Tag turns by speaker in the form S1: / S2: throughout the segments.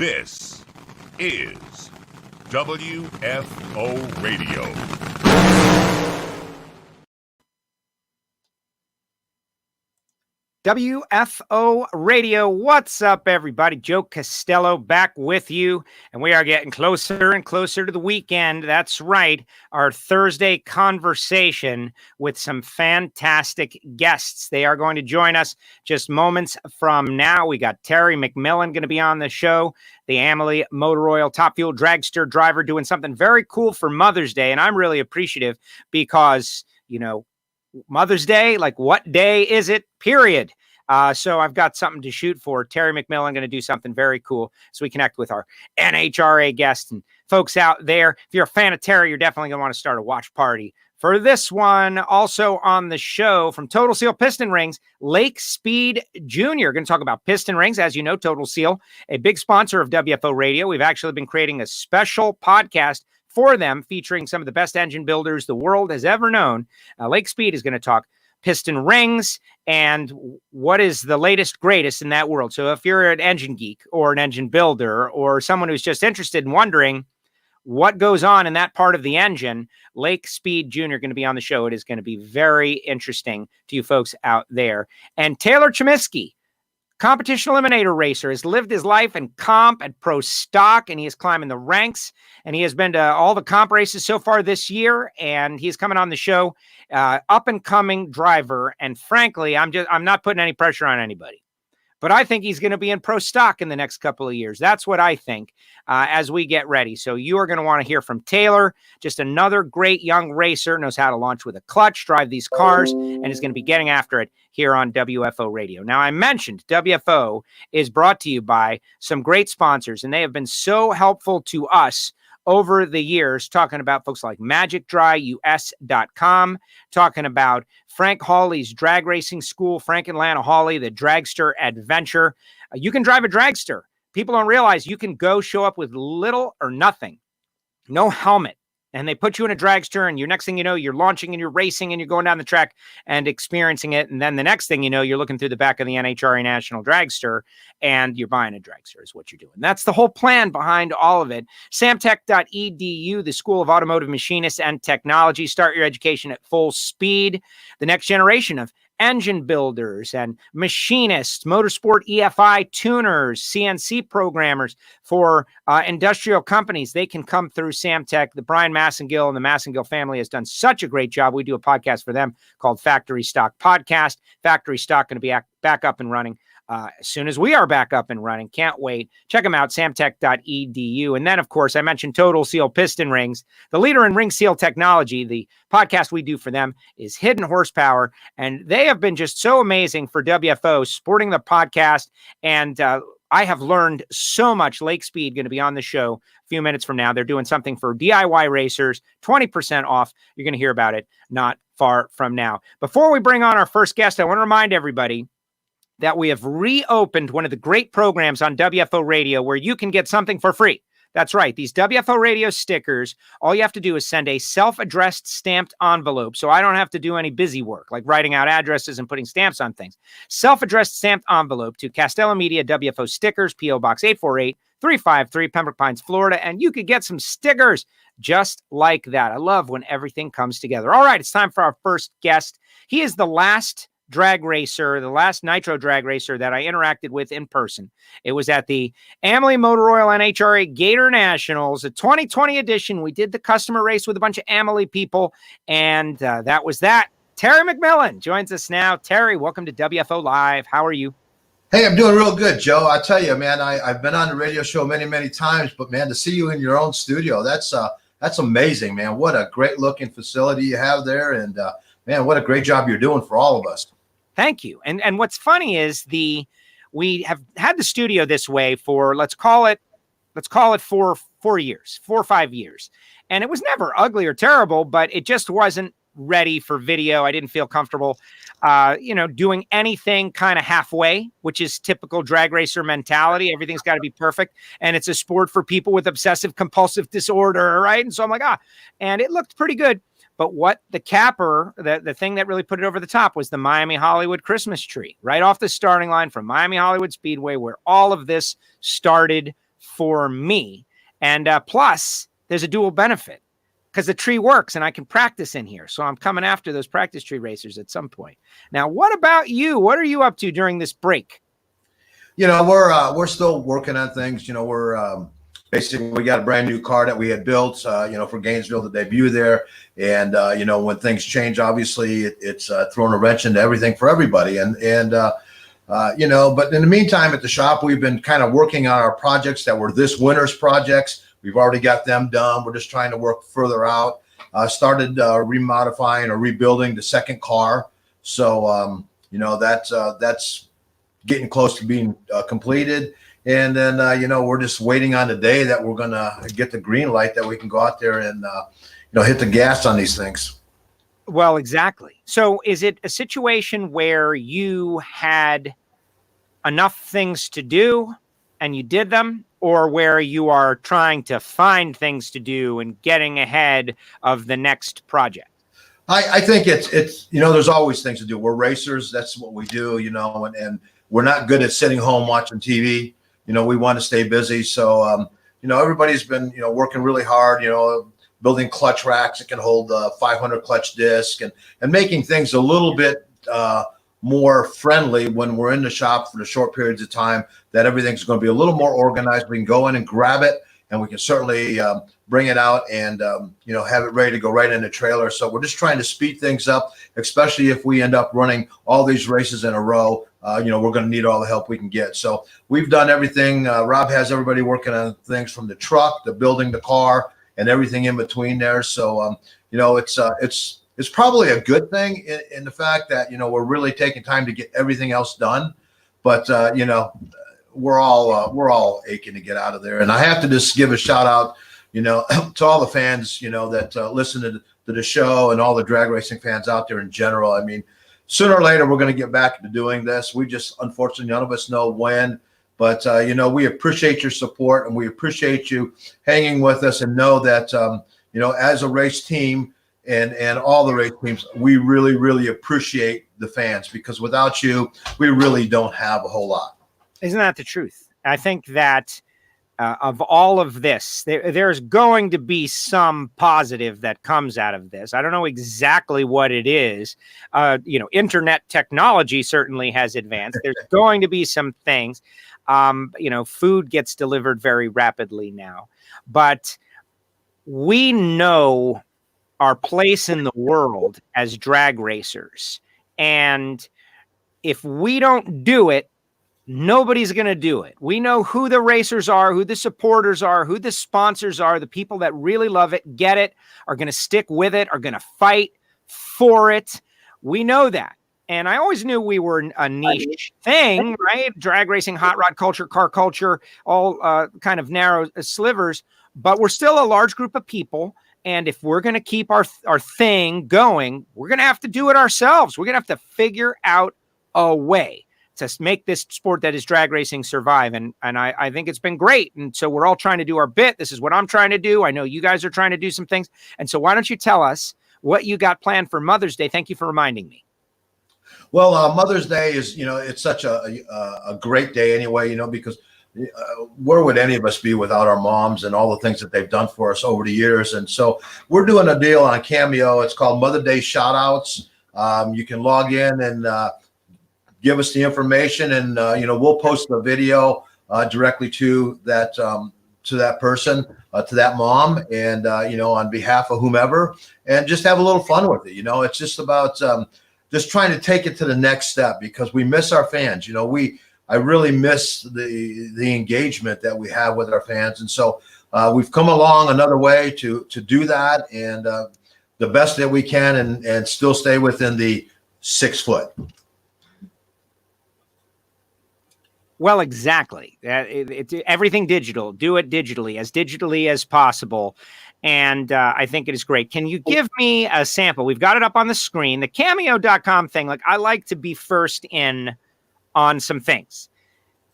S1: This is WFO Radio.
S2: WFO Radio. What's up, everybody? Joe Costello back with you, and we are getting closer and closer to the weekend. That's right, our Thursday conversation with some fantastic guests. They are going to join us just moments from now. We got Terry McMillen going to be on the show, the Amalie Motor Oil Top Fuel Dragster driver, doing something very cool for Mother's Day, and I'm really appreciative because, you know, Mother's Day, like what day is it? Period. So I've got something to shoot for. Terry McMillen going to do something very cool as we connect with our NHRA guests and folks out there. If you're a fan of Terry, you're definitely going to want to start a watch party for this one. Also on the show from Total Seal Piston Rings, Lake Speed Jr. Going to talk about piston rings. As you know, Total Seal, a big sponsor of WFO Radio. We've actually been creating a special podcast for them, featuring some of the best engine builders the world has ever known. Lake Speed is going to talk piston rings and what is the latest, greatest in that world. So if you're an engine geek or an engine builder or someone who's just interested in wondering what goes on in that part of the engine, Lake Speed Jr. going to be on the show. It is going to be very interesting to you folks out there. And Taylor Chomiski, Competition Eliminator racer, has lived his life in comp and pro stock, and he is climbing the ranks, and he has been to all the comp races so far this year, and he's coming on the show, up and coming driver. And frankly, I'm not putting any pressure on anybody, but I think he's going to be in pro stock in the next couple of years. That's what I think as we get ready. So you are going to want to hear from Taylor, just another great young racer, knows how to launch with a clutch, drive these cars, and is going to be getting after it here on WFO Radio. Now, I mentioned WFO is brought to you by some great sponsors, and they have been so helpful to us over the years, talking about folks like MagicDryUS.com, talking about Frank Hawley's drag racing school, Frank and Lana Hawley, the Dragster Adventure. You can drive a dragster. People don't realize you can go show up with little or nothing, no helmet, and they put you in a dragster, and next thing you know, you're launching and you're racing and you're going down the track and experiencing it. And then the next thing you know, you're looking through the back of the NHRA National Dragster and you're buying a dragster is what you're doing. That's the whole plan behind all of it. Samtech.edu, the School of Automotive Machinists and Technology. Start your education at full speed. The next generation of engine builders and machinists, motorsport EFI tuners, CNC programmers for industrial companies. They can come through Samtech. The Brian Massengill and the Massengill family has done such a great job. We do a podcast for them called Factory Stock Podcast. Factory Stock going to be back up and running as soon as we are back up and running. Can't wait. Check them out, samtech.edu. And then, of course, I mentioned Total Seal Piston Rings, the leader in ring seal technology. The podcast we do for them is Hidden Horsepower, and they have been just so amazing for WFO, supporting the podcast. And I have learned so much. Lake Speed going to be on the show a few minutes from now. They're doing something for DIY racers, 20% off. You're going to hear about it not far from now. Before we bring on our first guest, I want to remind everybody that we have reopened one of the great programs on WFO Radio where you can get something for free. That's right. These WFO Radio stickers, all you have to do is send a self-addressed stamped envelope. So I don't have to do any busy work like writing out addresses and putting stamps on things. Self-addressed stamped envelope to Castello Media WFO Stickers, P.O. Box 848-353, Pembroke Pines, Florida. And you could get some stickers just like that. I love when everything comes together. All right, it's time for our first guest. He is the last drag racer, the last nitro drag racer that I interacted with in person. It was at the Amalie Motor Oil NHRA Gator Nationals, a 2020 edition. We did the customer race with a bunch of Amalie people, and that was that. Terry McMillen joins us now. Terry, welcome to WFO Live. How are you?
S3: Hey, I'm doing real good, Joe. I tell you, man, I've been on the radio show many, many times, but man, to see you in your own studio, that's amazing, man. What a great looking facility you have there, and man, what a great job you're doing for all of us.
S2: Thank you. And what's funny is we have had the studio this way for let's call it 4 years, 4 or 5 years. And it was never ugly or terrible, but it just wasn't ready for video. I didn't feel comfortable doing anything kind of halfway, which is typical drag racer mentality. Everything's got to be perfect. And it's a sport for people with obsessive compulsive disorder, right? And so I'm like, and it looked pretty good. But what the capper, the thing that really put it over the top was the Miami Hollywood Christmas tree right off the starting line from Miami Hollywood Speedway, where all of this started for me. And plus, there's a dual benefit because the tree works and I can practice in here. So I'm coming after those practice tree racers at some point. Now, what about you? What are you up to during this break?
S3: We're still working on things. We're basically, we got a brand new car that we had built, for Gainesville to debut there. And, when things change, obviously it's thrown a wrench into everything for everybody. But in the meantime, at the shop, we've been kind of working on our projects that were this winter's projects. We've already got them done. We're just trying to work further out. Started remodifying or rebuilding the second car. So, that's getting close to being completed. And then, we're just waiting on the day that we're going to get the green light that we can go out there and, hit the gas on these things.
S2: Well, exactly. So is it a situation where you had enough things to do and you did them, or where you are trying to find things to do and getting ahead of the next project?
S3: I think it's there's always things to do. We're racers. That's what we do, and we're not good at sitting home watching TV. We want to stay busy. So, everybody's been, working really hard, building clutch racks that can hold 500 clutch disc and making things a little bit more friendly when we're in the shop for the short periods of time, that everything's going to be a little more organized. We can go in and grab it, and we can certainly bring it out and, have it ready to go right in the trailer. So we're just trying to speed things up, especially if we end up running all these races in a row. We're going to need all the help we can get. So we've done everything. Rob has everybody working on things from the truck, the building, the car, and everything in between there. So, it's probably a good thing in the fact that, we're really taking time to get everything else done. But, we're all aching to get out of there. And I have to just give a shout out, to all the fans, that listen to the show, and all the drag racing fans out there in general. I mean, sooner or later, we're going to get back to doing this. We just, unfortunately, none of us know when. But, we appreciate your support, and we appreciate you hanging with us, and know that, as a race team and all the race teams, we really, really appreciate the fans, because without you, we really don't have a whole lot.
S2: Isn't that the truth? I think that of all of this, there's going to be some positive that comes out of this. I don't know exactly what it is. Internet technology certainly has advanced. There's going to be some things. Food gets delivered very rapidly now, but we know our place in the world as drag racers. And if we don't do it, nobody's going to do it. We know who the racers are, who the supporters are, who the sponsors are. The people that really love it, get it, are going to stick with it, are going to fight for it. We know that. And I always knew we were a niche thing, right? Drag racing, hot rod culture, car culture, all kind of narrow slivers. But we're still a large group of people. And if we're going to keep our thing going, we're going to have to do it ourselves. We're going to have to figure out a way to make this sport that is drag racing survive. And I think it's been great. And so we're all trying to do our bit. This is what I'm trying to do. I know you guys are trying to do some things. And so why don't you tell us what you got planned for Mother's Day? Thank you for reminding me.
S3: Well, Mother's Day is, it's such a great day anyway, because where would any of us be without our moms and all the things that they've done for us over the years? And so we're doing a deal on Cameo. It's called Mother Day Shoutouts. You can log in and give us the information, and we'll post the video directly to that person, to that mom, and on behalf of whomever, and just have a little fun with it. It's just about just trying to take it to the next step, because we miss our fans. I really miss the engagement that we have with our fans, and so we've come along another way to do that, and the best that we can, and still stay within the 6 foot.
S2: Well, exactly. Everything digital. Do it digitally as possible. And I think it is great. Can you give me a sample? We've got it up on the screen. The cameo.com thing, like, I like to be first in on some things.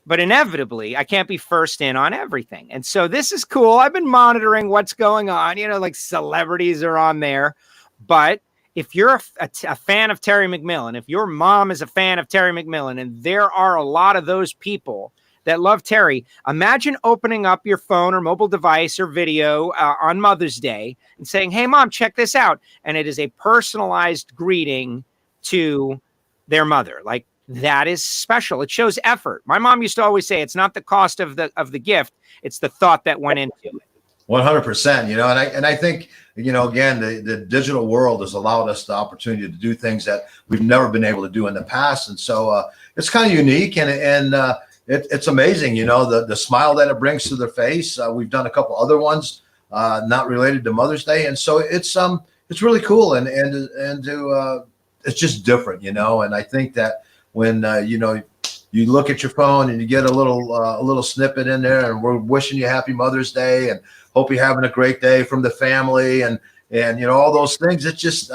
S2: But inevitably, I can't be first in on everything. And so this is cool. I've been monitoring what's going on. Like celebrities are on there. But if you're a fan of Terry McMillen, if your mom is a fan of Terry McMillen, and there are a lot of those people that love Terry, imagine opening up your phone or mobile device or video on Mother's Day and saying, "Hey, Mom, check this out." And it is a personalized greeting to their mother. Like, that is special. It shows effort. My mom used to always say, it's not the cost of the gift, it's the thought that went into it.
S3: 100%, and I think, again, the digital world has allowed us the opportunity to do things that we've never been able to do in the past. And so it's kind of unique and it's amazing, the smile that it brings to their face. We've done a couple other ones not related to Mother's Day. And so it's really cool and it's just different, and I think that when, you look at your phone and you get a little snippet in there, and we're wishing you happy Mother's Day and hope you're having a great day from the family and all those things. It's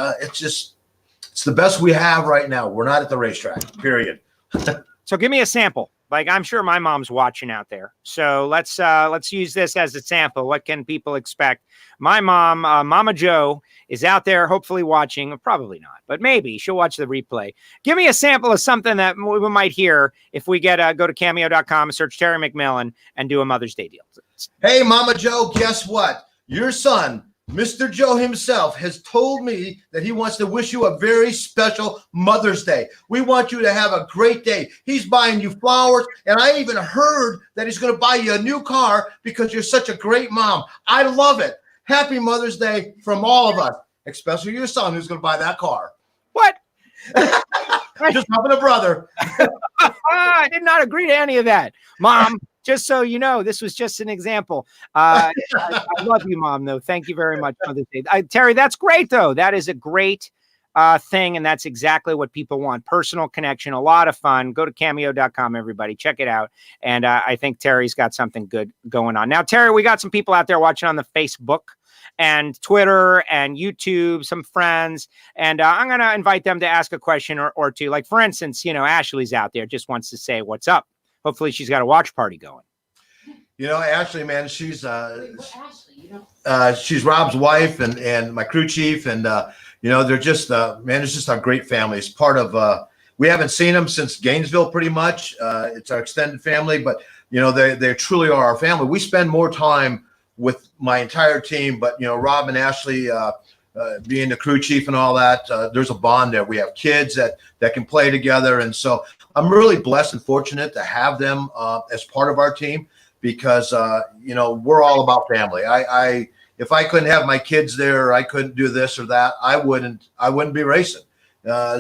S3: the best we have right now. We're not at the racetrack, period.
S2: So give me a sample. Like, I'm sure my mom's watching out there. So let's use this as a sample. What can people expect? My mom, Mama Joe, is out there hopefully watching. Probably not, but maybe she'll watch the replay. Give me a sample of something that we might hear if we go to cameo.com and search Terry McMillen and do a Mother's Day deal.
S3: Hey, Mama Joe, guess what? Your son, Mr. Joe himself, has told me that he wants to wish you a very special Mother's Day. We want you to have a great day. He's buying you flowers, and I even heard that he's going to buy you a new car because you're such a great mom. I love it. Happy Mother's Day from all of us, especially your son who's going to buy that car.
S2: What?
S3: Just having a brother.
S2: I did not agree to any of that. Mom, just so you know, this was just an example. I love you, Mom, though. Thank you very much for this day. Terry, that's great, though. That is a great thing, and that's exactly what people want. Personal connection, a lot of fun. Go to cameo.com, everybody. Check it out. And I think Terry's got something good going on. Now, Terry, we got some people out there watching on the Facebook and Twitter and YouTube, some friends, and I'm going to invite them to ask a question or two. Like, for instance, Ashley's out there, just wants to say what's up. Hopefully she's got a watch party going.
S3: Ashley, man, she's she's Rob's wife and my crew chief, and they're just it's just our great family. It's part of we haven't seen them since Gainesville, pretty much. It's our extended family, but they truly are our family. We spend more time with my entire team, but Rob and Ashley being the crew chief and all that, there's a bond there. We have kids that can play together, and so I'm really blessed and fortunate to have them as part of our team because we're all about family. If I couldn't have my kids there, or I couldn't do this or that, I wouldn't be racing.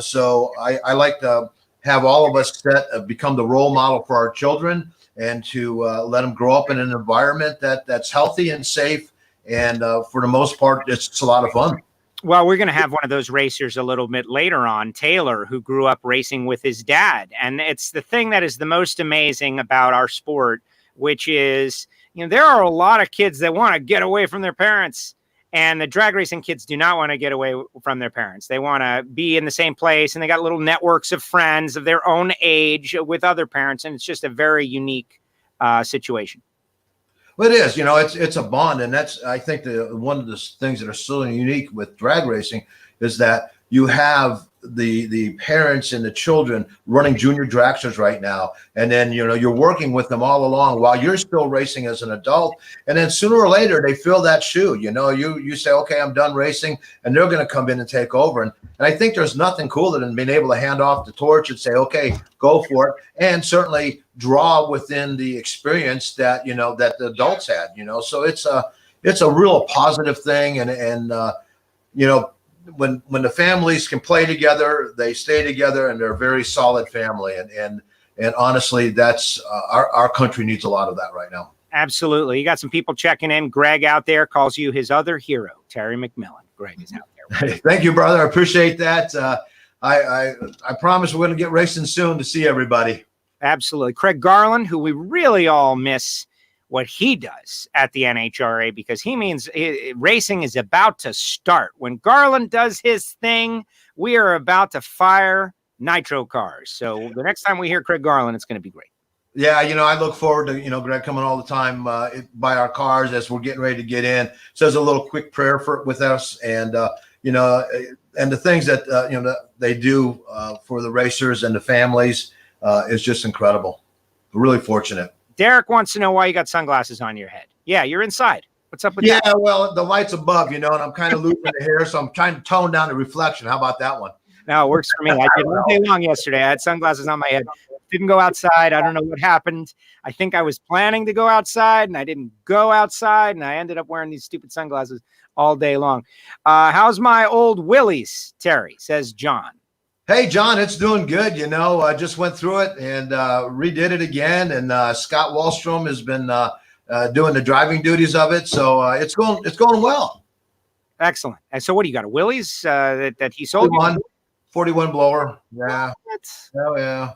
S3: So I like to have all of us become the role model for our children and to let them grow up in an environment that's healthy and safe. And for the most part, it's a lot of fun.
S2: Well, we're going to have one of those racers a little bit later on, Taylor, who grew up racing with his dad. And it's the thing that is the most amazing about our sport, which is, there are a lot of kids that want to get away from their parents. And the drag racing kids do not want to get away from their parents. They want to be in the same place, and they got little networks of friends of their own age with other parents. And it's just a very unique situation.
S3: Well, it is, it's a bond. And that's, I think, one of the things that are so unique with drag racing is that you have the parents and the children running junior dragsters right now. And then, you're working with them all along while you're still racing as an adult. And then sooner or later, they fill that shoe. You say, okay, I'm done racing, and they're going to come in and take over. And I think there's nothing cooler than being able to hand off the torch and say, okay, go for it. And certainly draw within the experience that, that the adults had, so it's a real positive thing. And when the families can play together, they stay together, and they're a very solid family. And honestly, that's our country needs a lot of that right now. Absolutely.
S2: You got some people checking in. Greg out there calls you his other hero, Terry McMillen. Greg is out there.
S3: Hey, thank you, brother. I appreciate that. I promise we're going to get racing soon to see everybody.
S2: Absolutely. Craig Garland, who we really all miss what he does at the NHRA, because he means racing is about to start. When Garland does his thing, we are about to fire nitro cars. So the next time we hear Craig Garland, it's going to be great.
S3: Yeah, I look forward to, Greg coming all the time by our cars as we're getting ready to get in. Says a little quick prayer with us, and, and the things that, that they do for the racers and the families is just incredible. We're really fortunate.
S2: Derek wants to know why you got sunglasses on your head. Yeah, you're inside. What's up with
S3: Yeah,
S2: that?
S3: well, the light's above, and I'm kind of losing the hair, so I'm trying to tone down the reflection. How about that one?
S2: No, it works for me. I did all day long yesterday. I had sunglasses on my head. Didn't go outside. I don't know what happened. I think I was planning to go outside, and I didn't go outside, and I ended up wearing these stupid sunglasses all day long. How's my old Willie's, Terry? Says John.
S3: Hey, John, it's doing good. I just went through it and redid it again, and Scott Wallstrom has been doing the driving duties of it, so it's going well.
S2: Excellent. And so, what do you got? A Willie's that he sold?
S3: 41 blower. Yeah. Oh yeah.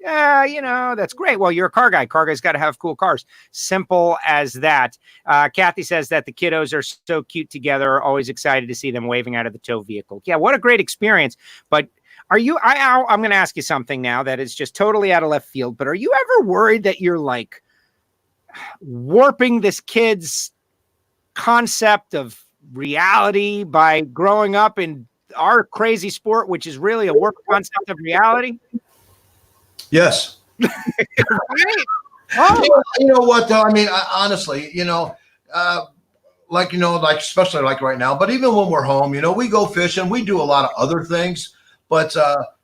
S2: Yeah, that's great. Well, you're a car guy. Car guys got to have cool cars. Simple as that. Kathy says that the kiddos are so cute together. Always excited to see them waving out of the tow vehicle. Yeah, what a great experience. But I'm going to ask you something now that is just totally out of left field. But are you ever worried that you're like warping this kid's concept of reality by growing up in our crazy sport, which is really a warped concept of reality?
S3: Yes.
S2: Right? Oh.
S3: You know what, though? I mean, honestly, like especially like right now, but even when we're home, we go fishing, we do a lot of other things, but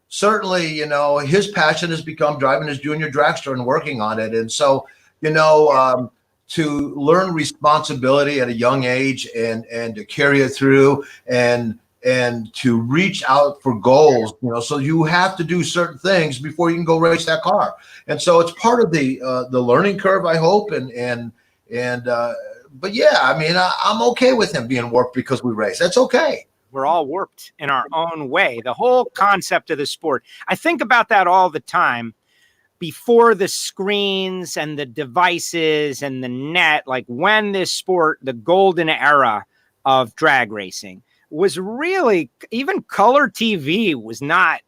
S3: certainly, his passion has become driving his junior dragster and working on it. And so, to learn responsibility at a young age and to carry it through and to reach out for goals, so you have to do certain things before you can go race that car. And so it's part of the learning curve, I hope. But yeah, I mean, I'm okay with him being warped because we race. That's okay.
S2: We're all warped in our own way. The whole concept of the sport. I think about that all the time. Before the screens and the devices and the net, like when this sport, the golden era of drag racing, was really, even color TV was not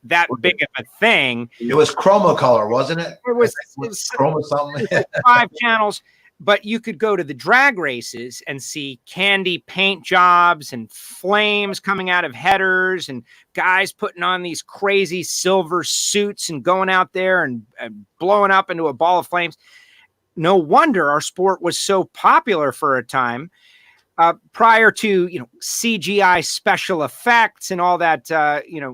S2: that big of a thing.
S3: It was chroma color, wasn't it?
S2: It was
S3: chroma something.
S2: 5 channels. But you could go to the drag races and see candy paint jobs and flames coming out of headers and guys putting on these crazy silver suits and going out there and blowing up into a ball of flames. No wonder our sport was so popular for a time. Prior to, CGI special effects and all that,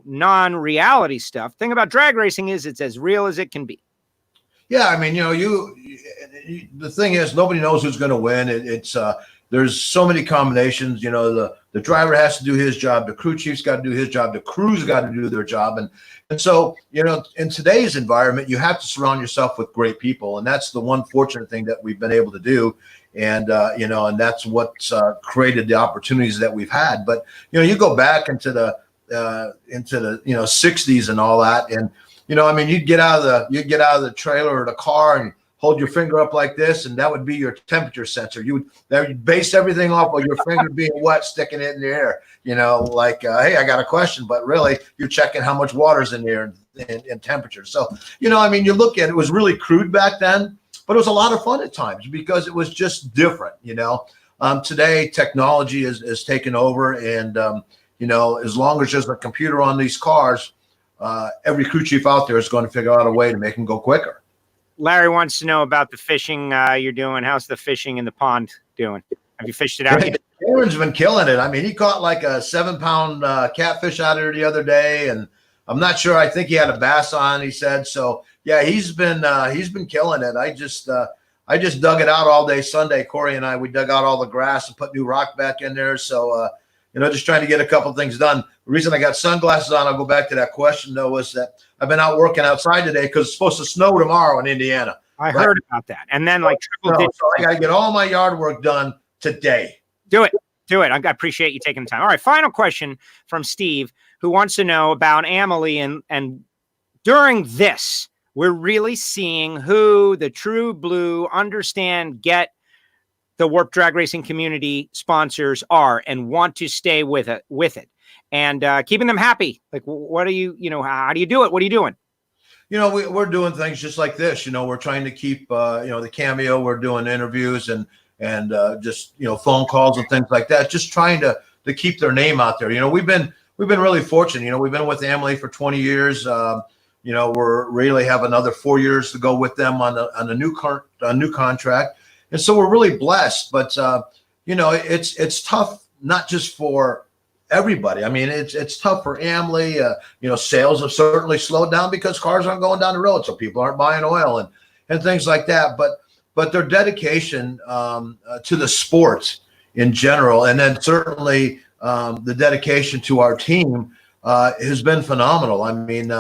S2: non-reality stuff. Thing about drag racing is it's as real as it can be.
S3: Yeah, I mean, the thing is, nobody knows who's going to win. There's so many combinations. The driver has to do his job. The crew chief's got to do his job. The crew's got to do their job. And so, in today's environment, you have to surround yourself with great people. And that's the one fortunate thing that we've been able to do. And, and that's what's created the opportunities that we've had. But, you go back into the 60s and all that. And, you'd get out of the trailer or the car and hold your finger up like this, and that would be your temperature sensor. You'd base everything off of your finger being wet, sticking it in the air. Hey, I got a question, but really you're checking how much water's in there and temperature. So, you look at it, was really crude back then, but it was a lot of fun at times because it was just different. Today technology is taken over, and as long as there's a computer on these cars, every crew chief out there is going to figure out a way to make them go quicker.
S2: Larry wants to know about the fishing you're doing. How's the fishing in the pond doing? Have you fished it out yet?
S3: Aaron's been killing it. I mean, he caught like a 7-pound catfish out there the other day, and I'm not sure. I think he had a bass on, he said. So yeah, he's been killing it. I just dug it out all day Sunday. Corey and we dug out all the grass and put new rock back in there. So just trying to get a couple things done. The reason I got sunglasses on, I'll go back to that question, though, was that I've been out working outside today because it's supposed to snow tomorrow in Indiana.
S2: I heard about that. And then triple digits.
S3: So I got to get all my yard work done today.
S2: Do it. I appreciate you taking the time. All right, final question from Steve, who wants to know about Amelie. And during this, we're really seeing who the true blue get the Warped Drag Racing community sponsors are and want to stay with it and keeping them happy. Like, what do you, how do you do it? What are you doing?
S3: We're doing things just like this. We're trying to keep, the Cameo. We're doing interviews and just, phone calls and things like that. Just trying to keep their name out there. We've been really fortunate. We've been with Amelie for 20 years. we're really have another 4 years to go with them on a new contract. And so we're really blessed, but it's tough, not just for everybody. I mean, it's tough for Amley. Sales have certainly slowed down because cars aren't going down the road, so people aren't buying oil and things like that. But their dedication to the sport in general, and then certainly the dedication to our team has been phenomenal. I mean,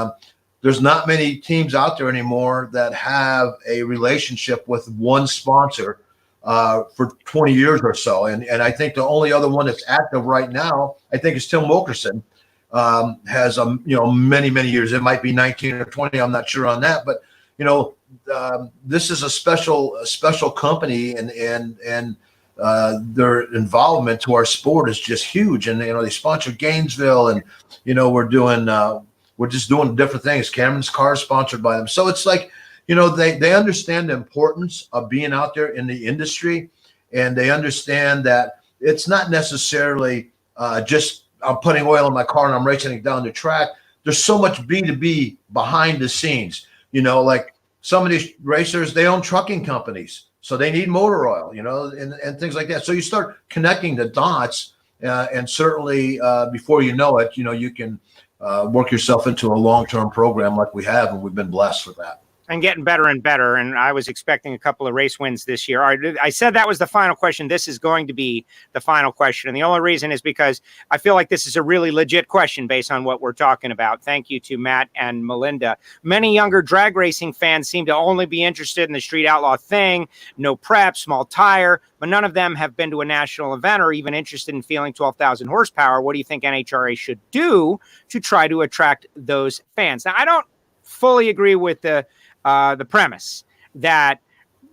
S3: there's not many teams out there anymore that have a relationship with one sponsor for 20 years or so. And I think the only other one that's active right now, I think, is Tim Wilkerson. Has many, many years. It might be 19 or 20. I'm not sure on that, but this is a special company, and their involvement to our sport is just huge. And they sponsor Gainesville, and we're just doing different things. Cameron's car is sponsored by them, so it's like they understand the importance of being out there in the industry, and they understand that it's not necessarily just I'm putting oil in my car and I'm racing it down the track. There's so much B2B behind the scenes. Like some of these racers, they own trucking companies, so they need motor oil, and things like that. So you start connecting the dots, and certainly before you know it, you can work yourself into a long-term program like we have, and we've been blessed with that.
S2: And getting better and better. And I was expecting a couple of race wins this year. I said that was the final question. This is going to be the final question. And the only reason is because I feel like this is a really legit question based on what we're talking about. Thank you to Matt and Melinda. Many younger drag racing fans seem to only be interested in the street outlaw thing, no prep, small tire, but none of them have been to a national event or even interested in feeling 12,000 horsepower. What do you think NHRA should do to try to attract those fans? Now, I don't fully agree with the premise that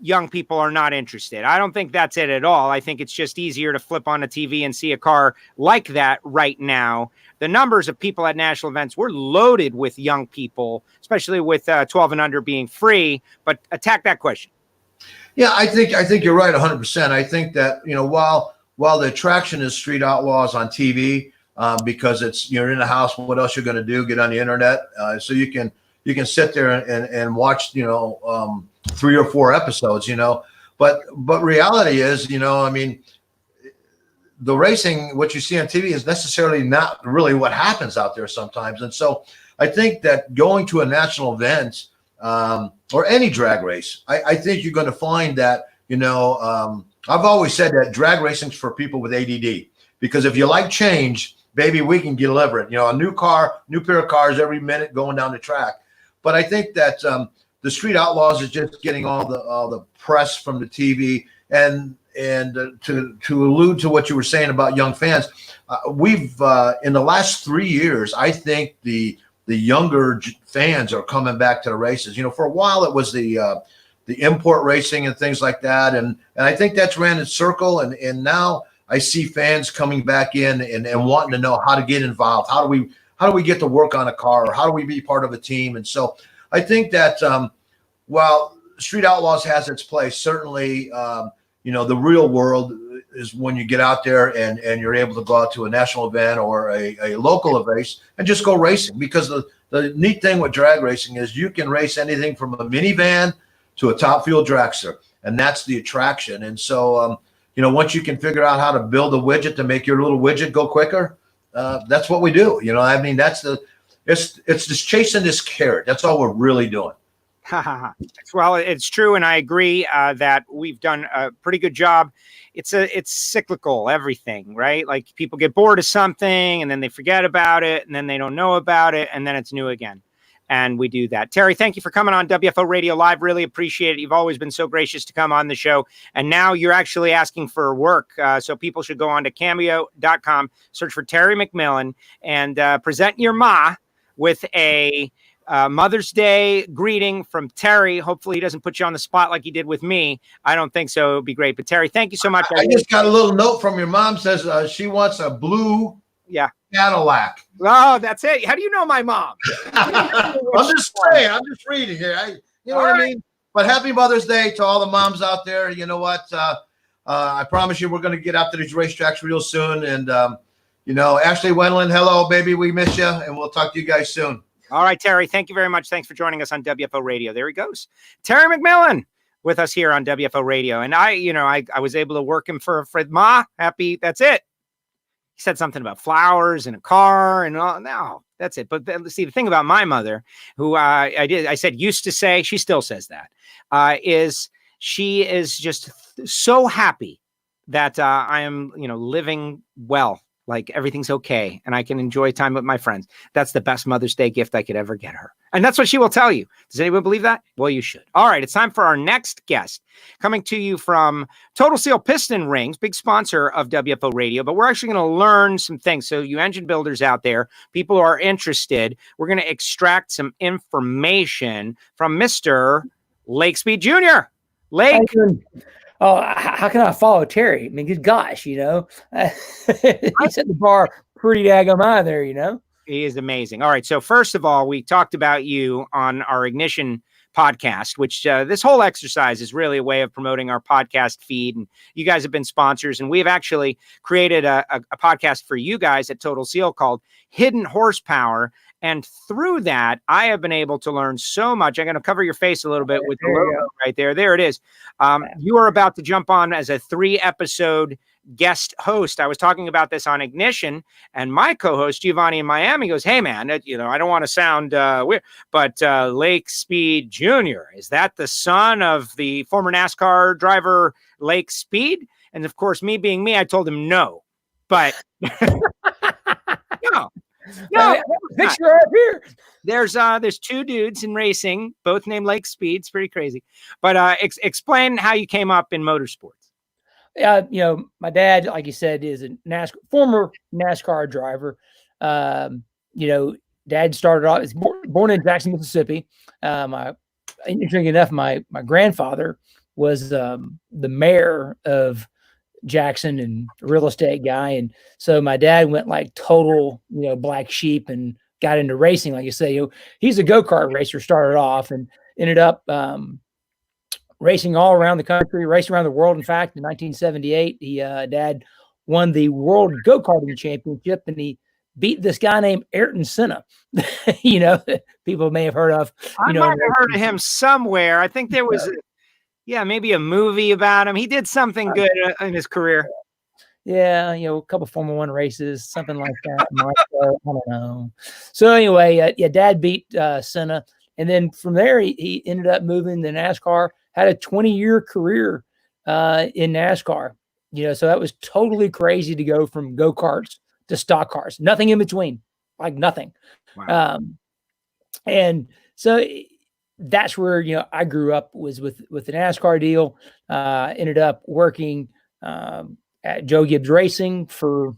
S2: young people are not interested. I don't think that's it at all. I think it's just easier to flip on a TV and see a car like that right now. The numbers of people at national events, we're loaded with young people, especially with 12 and under being free. But attack that question.
S3: Yeah, I think you're right 100%. I think that, while the attraction is street outlaws on TV, because you're in the house, what else you're going to do? Get on the internet. So you can sit there and watch, 3 or 4 episodes, but reality is, the racing, what you see on TV is necessarily not really what happens out there sometimes. And so I think that going to a national event or any drag race, I think you're going to find that, I've always said that drag racing's for people with ADD, because if you like change, baby, we can deliver it. A new pair of cars every minute going down the track. But I think that the Street Outlaws is just getting all the press from the TV, and to allude to what you were saying about young fans, we've in the last 3 years, I think the younger fans are coming back to the races. For a while it was the import racing and things like that, and I think that's ran its circle, and now I see fans coming back in and wanting to know how to get involved. How do we get to work on a car, or how do we be part of a team? And so I think that while Street Outlaws has its place, certainly, the real world is when you get out there and you're able to go out to a national event or a local race and just go racing. Because the neat thing with drag racing is you can race anything from a minivan to a top fuel dragster, and that's the attraction. And so, once you can figure out how to build a widget to make your little widget go quicker, that's what we do. It's just chasing this carrot. That's all we're really doing.
S2: Well, it's true. And I agree that we've done a pretty good job. It's cyclical, everything, right? Like people get bored of something and then they forget about it, and then they don't know about it, and then it's new again. And we do that. Terry, thank you for coming on WFO Radio Live. Really appreciate it. You've always been so gracious to come on the show. And now you're actually asking for work. So people should go on to cameo.com, search for Terry McMillen, and present your ma with a Mother's Day greeting from Terry. Hopefully he doesn't put you on the spot like he did with me. I don't think so. It would be great. But Terry, thank you so much.
S3: I just got a little note from your mom. Says she wants a blue Cadillac.
S2: Oh, that's it. How do you know my mom?
S3: I'm just saying. I'm just reading here. What I mean? But happy Mother's Day to all the moms out there. You know what? I promise you we're going to get out to these racetracks real soon. And, Ashley Wendland, hello, baby. We miss you. And we'll talk to you guys soon.
S2: All right, Terry, thank you very much. Thanks for joining us on WFO Radio. There he goes. Terry McMillen with us here on WFO Radio. And I was able to work him for Fred Ma. Happy. That's it. He said something about flowers and a car and all. No, that's it. But see, the thing about my mother, who I said used to say, she still says that, is she is just so happy that I am, living well. Like everything's okay and I can enjoy time with my friends. That's the best Mother's Day gift I could ever get her. And that's what she will tell you. Does anyone believe that? Well, you should. All right. It's time for our next guest, coming to you from Total Seal Piston Rings, big sponsor of WFO Radio. But we're actually going to learn some things. So you engine builders out there, people who are interested, we're going to extract some information from Mr. Lake Speed Jr. Lake.
S4: Oh, how can I follow Terry? I mean, good gosh, he set the bar pretty daggone high there,
S2: He is amazing. All right. So first of all, we talked about you on our Ignition podcast, which this whole exercise is really a way of promoting our podcast feed. And you guys have been sponsors. And we have actually created a podcast for you guys at Total Seal called Hidden Horsepower. And through that, I have been able to learn so much. I'm going to cover your face a little bit with the logo right there. There it is. You are about to jump on as a 3-episode guest host. I was talking about this on Ignition, and my co-host Giovanni in Miami goes, "Hey man, I don't want to sound weird, but Lake Speed Jr., is that the son of the former NASCAR driver Lake Speed?" And of course, me being me, I told him no, but no,
S4: picture right here.
S2: There's 2 dudes in racing, both named Lake Speed. It's pretty crazy. But explain how you came up in motorsports.
S4: My dad, like you said, is a former NASCAR driver. Dad started off, he's born in Jackson, Mississippi. Interesting enough, my grandfather was the mayor of Jackson and a real estate guy. And so my dad went like total, black sheep and got into racing. Like you say, he's a go-kart racer, started off and ended up racing all around the country, racing around the world. In fact, in 1978, Dad won the World Go-Karting Championship, and he beat this guy named Ayrton Senna. People may have heard of.
S2: I might have heard of him somewhere. I think there was, maybe a movie about him. He did something good in his career.
S4: Yeah, a couple Formula 1 races, something like that. I don't know. So anyway, Dad beat Senna, and then from there he ended up moving to NASCAR. Had a 20-year career in NASCAR. So that was totally crazy to go from go-karts to stock cars. Nothing in between, like nothing.
S2: Wow.
S4: And so that's where, I grew up, was with the NASCAR deal. Ended up working at Joe Gibbs Racing for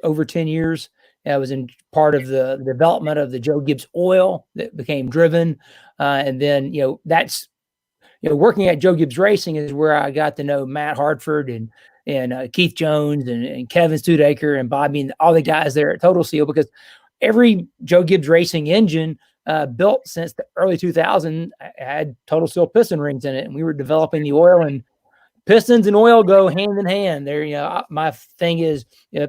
S4: over 10 years. I was in part of the development of the Joe Gibbs oil that became driven. And then, that's, working at Joe Gibbs Racing is where I got to know Matt Hartford and Keith Jones and Kevin Studeaker and Bobby and all the guys there at Total Seal, because every Joe Gibbs Racing engine built since the early 2000s had Total Seal piston rings in it. And we were developing the oil, and pistons and oil go hand in hand. There, my thing is,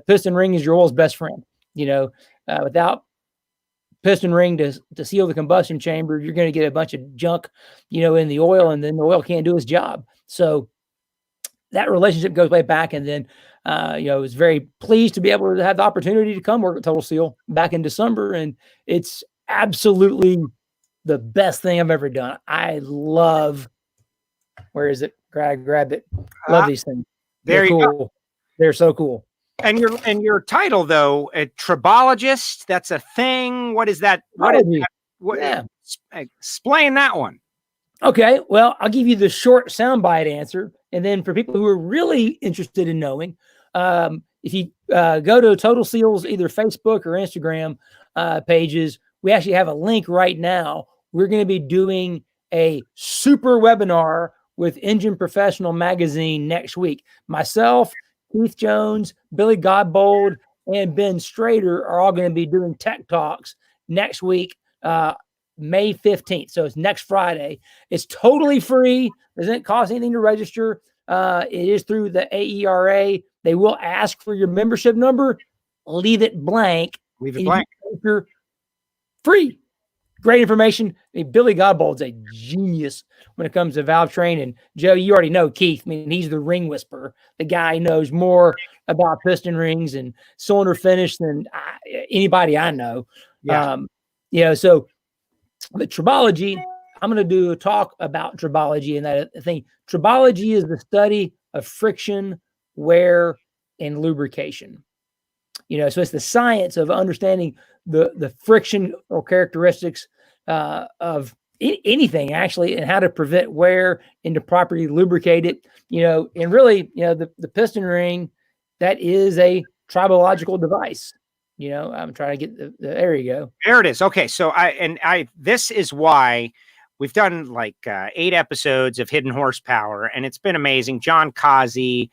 S4: piston ring is your oil's best friend. Without piston ring to seal the combustion chamber, you're going to get a bunch of junk, in the oil, and then the oil can't do its job. So that relationship goes way back. And then, I was very pleased to be able to have the opportunity to come work at Total Seal back in December. And it's absolutely the best thing I've ever done. I love, where is it? Grab it. Love these things.
S2: There you go.
S4: They're so cool.
S2: And your title, though, a tribologist, that's a thing. What is that? What is that? Explain that one.
S4: Okay, well, I'll give you the short soundbite answer. And then for people who are really interested in knowing, if you go to Total Seal's either Facebook or Instagram pages, we actually have a link right now. We're going to be doing a super webinar with Engine Professional Magazine next week. Myself, Keith Jones, Billy Godbold, and Ben Strader are all going to be doing tech talks next week, May 15th. So it's next Friday. It's totally free. Doesn't cost anything to register. It is through the AERA. They will ask for your membership number. Leave it blank.
S2: Leave it blank.
S4: free. Great information. I mean, Billy Godbold's a genius when it comes to valve training. Joe, you already know Keith. I mean, he's the ring whisperer. The guy knows more about piston rings and cylinder finish than anybody I know.
S2: Yeah.
S4: So the tribology, I'm going to do a talk about tribology, and that thing. Tribology is the study of friction, wear, and lubrication. So it's the science of understanding the friction or characteristics of anything actually, and how to prevent wear and to properly lubricate it. And really, the piston ring, that is a tribological device. I'm trying to get there you go.
S2: There it is. Okay. So this is why we've done like 8 episodes of Hidden Horsepower, and it's been amazing. John Causey,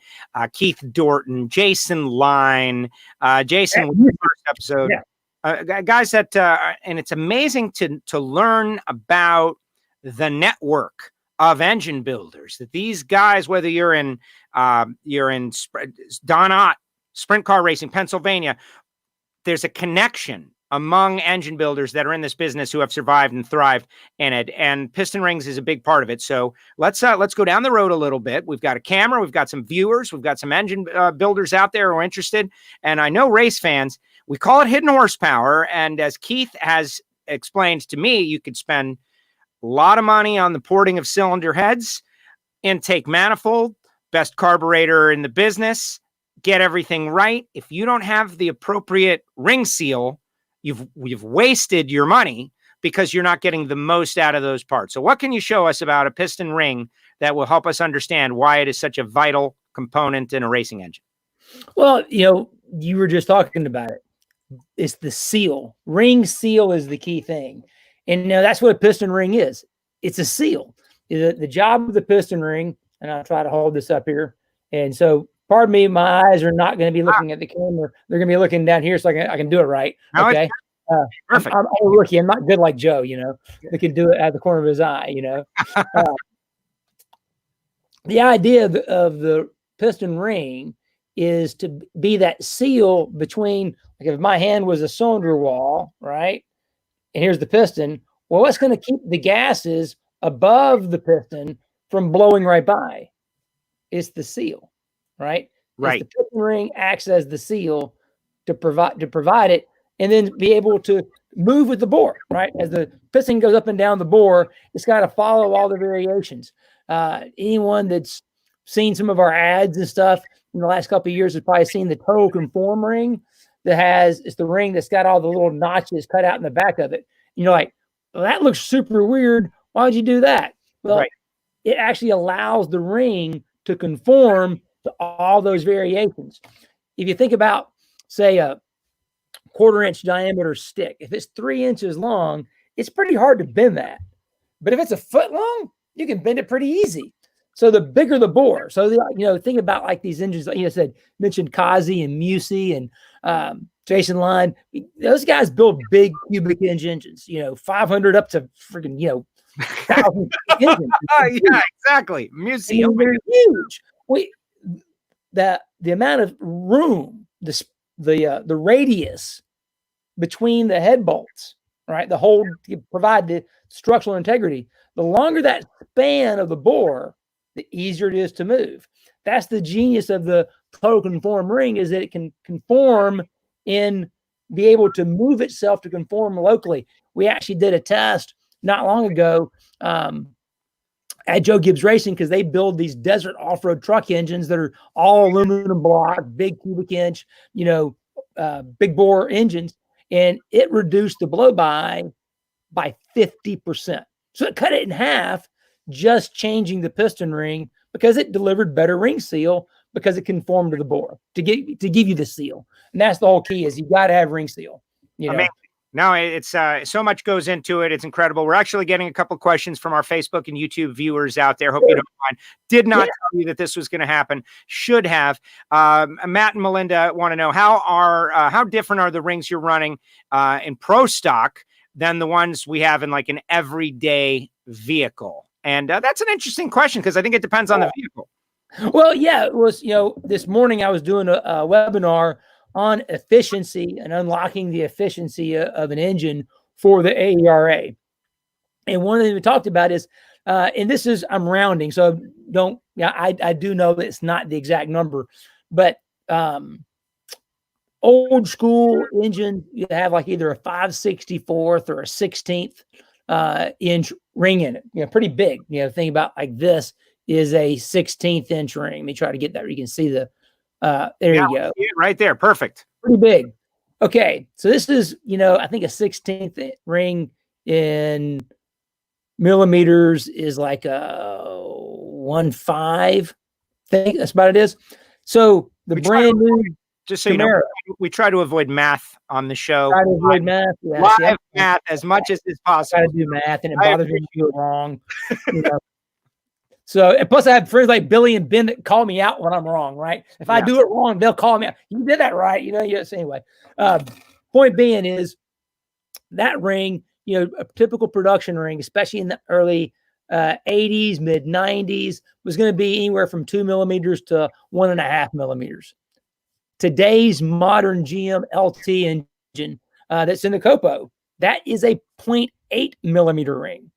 S2: Keith Dorton, Jason Line, Jason was the first episode. Yeah. Guys that, and it's amazing to learn about the network of engine builders, that these guys, whether you're in Don Ott, Sprint Car Racing, Pennsylvania, there's a connection among engine builders that are in this business who have survived and thrived in it. And piston rings is a big part of it. So let's go down the road a little bit. We've got a camera, we've got some viewers, we've got some engine builders out there who are interested. And I know race fans, we call it Hidden Horsepower. And as Keith has explained to me, you could spend a lot of money on the porting of cylinder heads, intake manifold, best carburetor in the business, get everything right. If you don't have the appropriate ring seal, you've wasted your money because you're not getting the most out of those parts. So what can you show us about a piston ring that will help us understand why it is such a vital component in a racing engine?
S4: Well, you were just talking about it. It's the seal. Ring seal is the key thing. And that's what a piston ring is. It's a seal. The job of the piston ring, and I'll try to hold this up here. And so, pardon me, my eyes are not going to be looking at the camera. They're going to be looking down here so I can do it right. Okay.
S2: Perfect.
S4: I'm a rookie. I'm not good like Joe, that can do it at the corner of his eye, The idea of the piston ring is to be that seal between, like if my hand was a cylinder wall, right? And here's the piston. Well, what's going to keep the gases above the piston from blowing right by? It's the seal, right?
S2: Right.
S4: The piston ring acts as the seal to provide it, and then be able to move with the bore, right? As the piston goes up and down the bore, it's got to follow all the variations. Anyone that's seen some of our ads and stuff in the last couple of years has probably seen the total conform ring it's the ring that's got all the little notches cut out in the back of it. Like, well, that looks super weird. Why would you do that? Well, It actually allows the ring to conform to all those variations. If you think about, say, a 1/4 inch diameter stick, if it's 3 inches long, it's pretty hard to bend that. But if it's a foot long, you can bend it pretty easy. So the bigger the bore. So think about like these engines. Mentioned Kazi and Musi and Jason Line. Those guys build big cubic inch engines. 500 up to freaking 1,000 engines.
S2: Yeah, exactly. Musi,
S4: they're huge. The amount of room, the radius between the head bolts, right? The whole provide the structural integrity. The longer that span of the bore, the easier it is to move. That's the genius of the total conform ring, is that it can conform and be able to move itself to conform locally. We actually did a test not long ago at Joe Gibbs Racing, because they build these desert off-road truck engines that are all aluminum block, big cubic inch, big bore engines, and it reduced the blow by 50%. So it cut it in half, just changing the piston ring, because it delivered better ring seal, because it conformed to the bore to give you the seal. And that's the whole key, is you got to have ring seal.
S2: No, it's so much goes into it. It's incredible. We're actually getting a couple of questions from our Facebook and YouTube viewers out there. Hope you don't mind. Did not tell you that this was going to happen. Should have. Matt and Melinda want to know how different are the rings you're running in pro stock than the ones we have in like an everyday vehicle? And that's an interesting question, because I think it depends on the vehicle.
S4: Well, yeah, it was, this morning I was doing a webinar on efficiency and unlocking the efficiency of an engine for the AERA. And one of the things we talked about is, and this is, I'm rounding, so don't, I do know that it's not the exact number, but old school engine, you have like either a 5/64 or a 16th inch ring in it, pretty big. Think about like this is a 16th inch ring. Let me try to get that. You can see the, there you go.
S2: Right there. Perfect.
S4: Pretty big. Okay. So this is, I think a 16th ring in millimeters is like a 1.5. I think that's about it is. So the brand new,
S2: just so you know, we try to avoid math on the show.
S4: Try to avoid math.
S2: Live math as much as is possible.
S4: Try to do math, and it bothers me to do it wrong. So, and plus I have friends like Billy and Ben that call me out when I'm wrong, right? If I do it wrong, they'll call me out. You did that right. Yes. Anyway, point being is that ring, a typical production ring, especially in the early 80s, mid 90s, was going to be anywhere from 2 millimeters to 1.5 millimeters. Today's modern GM LT engine that's in the Copo, that is a 0.8 millimeter ring.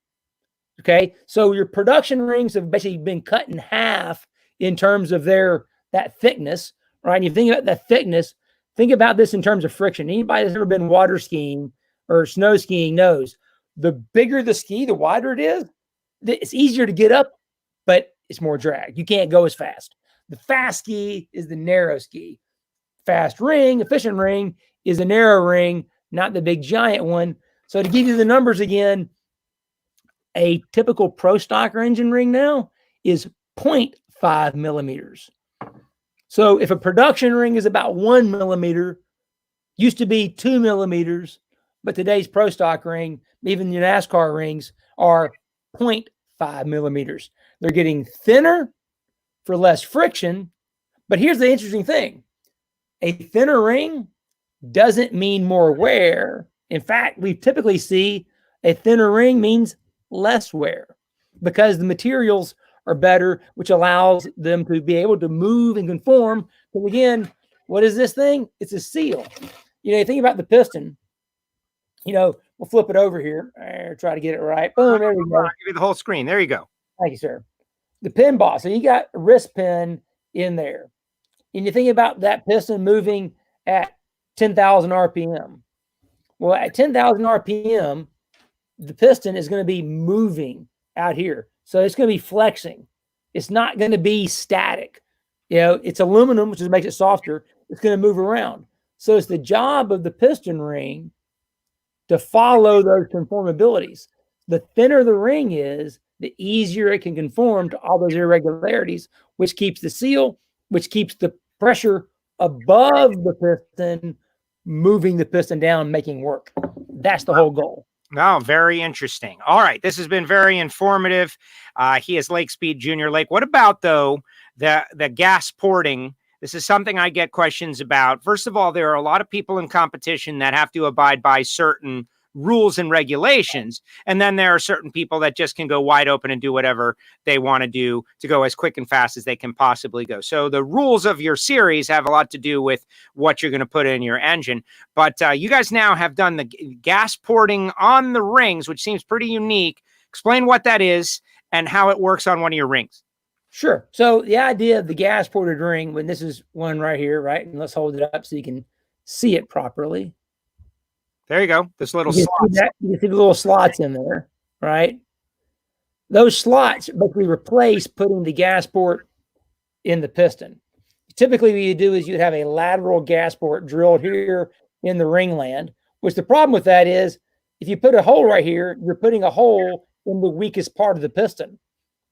S4: Okay, so your production rings have basically been cut in half in terms of that thickness, right? And you think about that thickness, think about this in terms of friction. Anybody that's ever been water skiing or snow skiing knows the bigger the ski, the wider it is, it's easier to get up, but it's more drag. You can't go as fast. The fast ski is the narrow ski. Fast ring, efficient ring is a narrow ring, not the big giant one. So to give you the numbers again, a typical pro stocker engine ring now is 0.5 millimeters. So if a production ring is about 1 millimeter, used to be 2 millimeters, but today's pro stock ring, even the NASCAR rings, are 0.5 millimeters. They're getting thinner for less friction. But here's the interesting thing. A thinner ring doesn't mean more wear. In fact, we typically see a thinner ring means less wear because the materials are better, which allows them to be able to move and conform. Because again, what is this thing? It's a seal. You think about the piston. We'll flip it over here. Try to get it right. Boom, there we go.
S2: I'll give you the whole screen. There you go.
S4: Thank you, sir. The pin ball. So you got a wrist pin in there. And you think about that piston moving at 10,000 RPM. Well, at 10,000 RPM, the piston is going to be moving out here. So it's going to be flexing. It's not going to be static. It's aluminum, which makes it softer. It's going to move around. So it's the job of the piston ring to follow those conformabilities. The thinner the ring is, the easier it can conform to all those irregularities, which keeps the seal, which keeps the pressure above the piston, moving the piston down, making work. That's the whole goal.
S2: No, very interesting. All right. This has been very informative. He is Lake Speed Junior. Lake, what about, though, the gas porting? This is something I get questions about. First of all, there are a lot of people in competition that have to abide by certain rules and regulations. And then there are certain people that just can go wide open and do whatever they want to do to go as quick and fast as they can possibly go. So the rules of your series have a lot to do with what you're going to put in your engine. But you guys now have done the gas porting on the rings, which seems pretty unique. Explain what that is and how it works on one of your rings.
S4: Sure. So the idea of the gas ported ring, when this is one right here, right? And let's hold it up so you can see it properly.
S2: There you go. This little slots.
S4: You can see the little slots in there, right? Those slots basically replace putting the gas port in the piston. Typically, what you do is you'd have a lateral gas port drilled here in the ringland, which the problem with that is if you put a hole right here, you're putting a hole in the weakest part of the piston,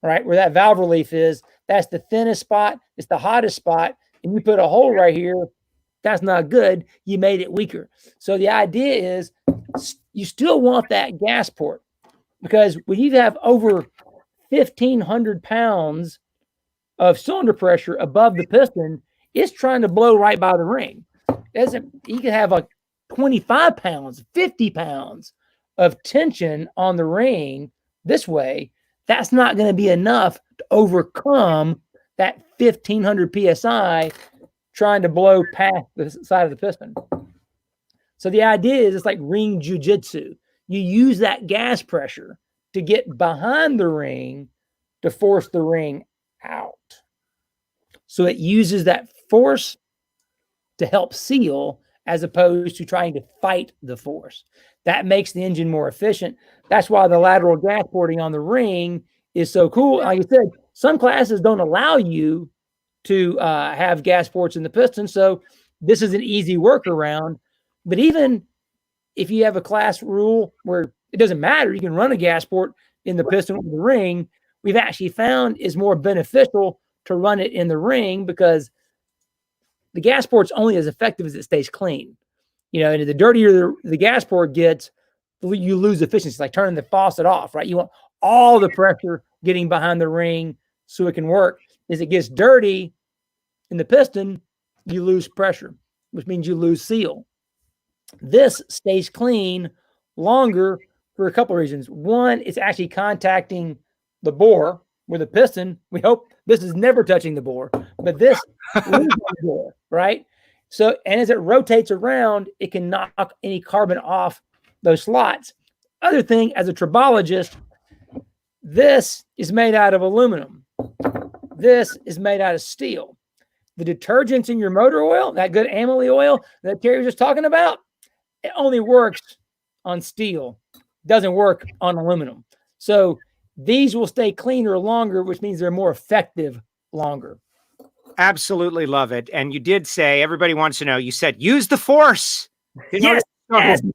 S4: right? Where that valve relief is, that's the thinnest spot. It's the hottest spot. And you put a hole right here, that's not good. You made it weaker. So the idea is you still want that gas port because when you have over 1,500 pounds of cylinder pressure above the piston, it's trying to blow right by the ring. You can have like 25 pounds, 50 pounds of tension on the ring this way. That's not going to be enough to overcome that 1,500 PSI trying to blow past the side of the piston. So the idea is it's like ring jujitsu. you use that gas pressure to get behind the ring to force the ring out. So it uses that force to help seal as opposed to trying to fight the force. That makes the engine more efficient. That's why the lateral gas porting on the ring is so cool. Like I said, some classes don't allow you to have gas ports in the piston. So this is an easy workaround. But even if you have a class rule where it doesn't matter, you can run a gas port in the piston or the ring, we've actually found is more beneficial to run it in the ring because the gas port's only as effective as it stays clean. And the dirtier the gas port gets, you lose efficiency. It's like turning the faucet off, right? You want all the pressure getting behind the ring so it can work. As it gets dirty in the piston, you lose pressure, which means you lose seal. This stays clean longer for a couple of reasons. One, it's actually contacting the bore with a piston. We hope this is never touching the bore, but this leaves the bore, right? So, and as it rotates around, it can knock any carbon off those slots. Other thing, as a tribologist, this is made out of aluminum. This is made out of steel. The detergents in your motor oil, that good amyl oil that Terry was just talking about, it only works on steel, doesn't work on aluminum. So these will stay cleaner longer, which means they're more effective longer.
S2: Absolutely love it. And you did say, everybody wants to know, you said, use the force.
S4: Yes.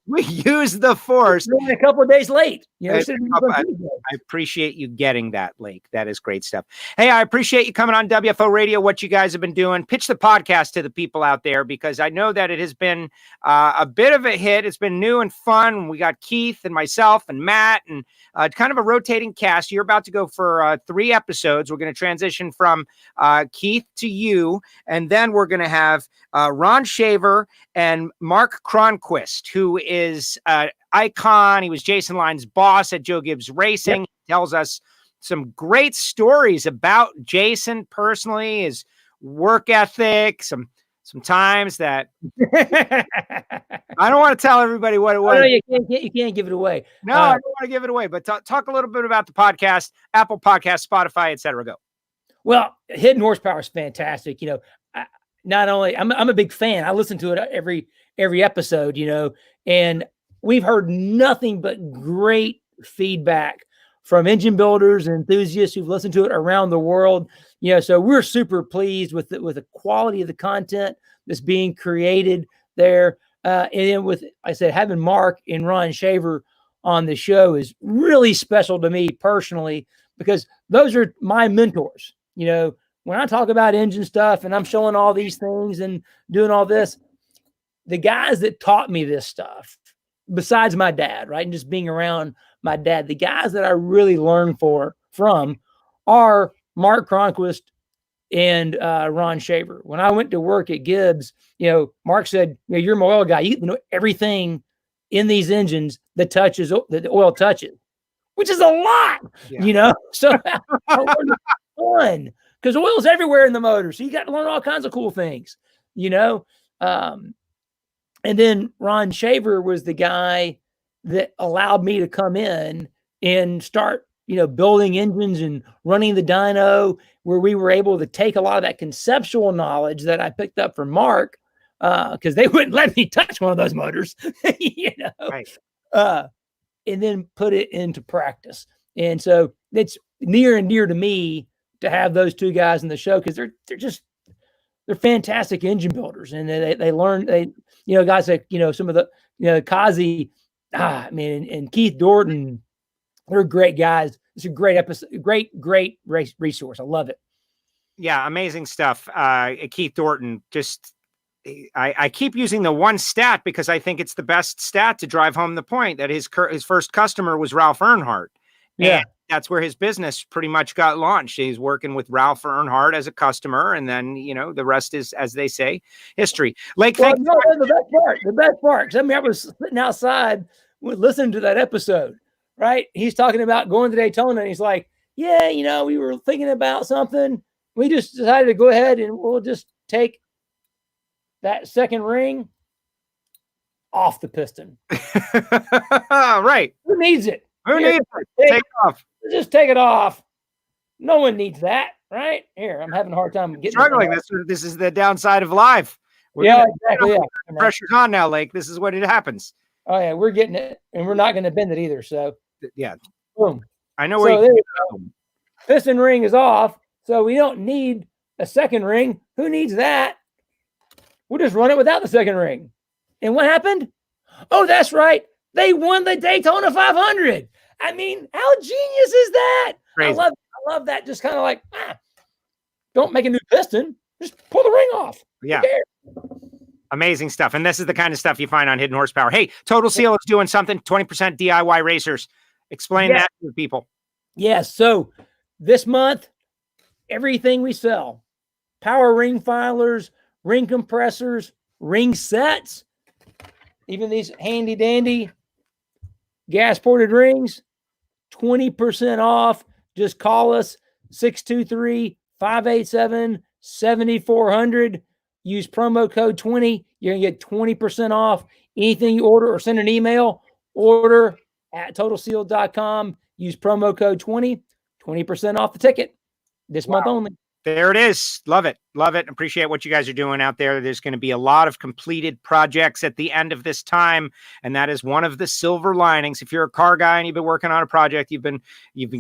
S2: We use the force.
S4: A couple of days late.
S2: I appreciate you getting that, Lake. That is great stuff. Hey, I appreciate you coming on WFO Radio, what you guys have been doing. Pitch the podcast to the people out there because I know that it has been a bit of a hit. It's been new and fun. We got Keith and myself and Matt and kind of a rotating cast. You're about to go for 3 episodes. We're going to transition from Keith to you, and then we're going to have Ron Shaver and Mark Cronquist, who is icon. He was Jason Line's boss at Joe Gibbs Racing. Yep. He tells us some great stories about Jason personally, his work ethic, some times that I don't want to tell everybody what it was.
S4: No, you can't give it away.
S2: No, I don't want to give it away, but talk a little bit about the podcast, Apple Podcasts, Spotify, etc. Go.
S4: Well, Hidden Horsepower is fantastic. Not only I'm a big fan. I listen to it every episode, and we've heard nothing but great feedback from engine builders and enthusiasts who've listened to it around the world. So we're super pleased with the quality of the content that's being created there. And then with, I said, having Mark and Ron Shaver on the show is really special to me personally, because those are my mentors. When I talk about engine stuff and I'm showing all these things and doing all this, the guys that taught me this stuff, besides my dad, right, and just being around my dad, the guys that I really learned from are Mark Cronquist and Ron Shaver. When I went to work at Gibbs, Mark said, you're my oil guy. You know everything in these engines that the oil touches, which is a lot, So fun. Because oil's everywhere in the motor. So you got to learn all kinds of cool things, And then Ron Shaver was the guy that allowed me to come in and start, building engines and running the dyno, where we were able to take a lot of that conceptual knowledge that I picked up from Mark, because they wouldn't let me touch one of those motors,
S2: Right.
S4: And then put it into practice. And so it's near and dear to me to have those two guys in the show, because they're fantastic engine builders, and they learn, guys like, some of the, Kazi, and Keith Dorton, they're great guys. It's a great episode, great race resource. I love it.
S2: Yeah. Amazing stuff. Keith Dorton, I keep using the one stat because I think it's the best stat to drive home the point that his first customer was Ralph Earnhardt.
S4: Yeah.
S2: And that's where his business pretty much got launched. He's working with Ralph Earnhardt as a customer. And then, the rest is, as they say, history. Lake,
S4: the best part. 'Cause I was sitting outside listening to that episode, right? He's talking about going to Daytona, and he's like, yeah, we were thinking about something. We just decided to go ahead and we'll just take that second ring off the piston.
S2: Right.
S4: Who needs it?
S2: Who needs it? Take it off.
S4: Just take it off. No one needs that, right? Here, I'm having a hard time getting
S2: struggling. This is the downside of live.
S4: Exactly. Yeah.
S2: Pressure's on now, Lake. This is what it happens.
S4: Oh yeah, we're getting it, and we're not going to bend it either. So
S2: yeah,
S4: boom.
S2: I know where
S4: piston ring is off, so we don't need a second ring. Who needs that? We'll just run it without the second ring. And what happened? Oh, that's right. They won the Daytona 500. I mean, how genius is that?
S2: Crazy.
S4: I love that. Just kind of like, don't make a new piston. Just pull the ring off.
S2: Yeah. Amazing stuff. And this is the kind of stuff you find on Hidden Horsepower. Hey, Total Seal is doing something, 20% DIY racers. Explain that to people.
S4: Yes. So this month, everything we sell, power ring filers, ring compressors, ring sets, even these handy dandy gas ported rings, 20% off. Just call us 623-587-7400. Use promo code 20. You're going to get 20% off anything you order, or send an email, order at totalseal.com. Use promo code 20, 20% off the ticket this month only.
S2: There it is. Love it. Love it. Appreciate what you guys are doing out there. There's going to be a lot of completed projects at the end of this time. And that is one of the silver linings. If you're a car guy and you've been working on a project, you've been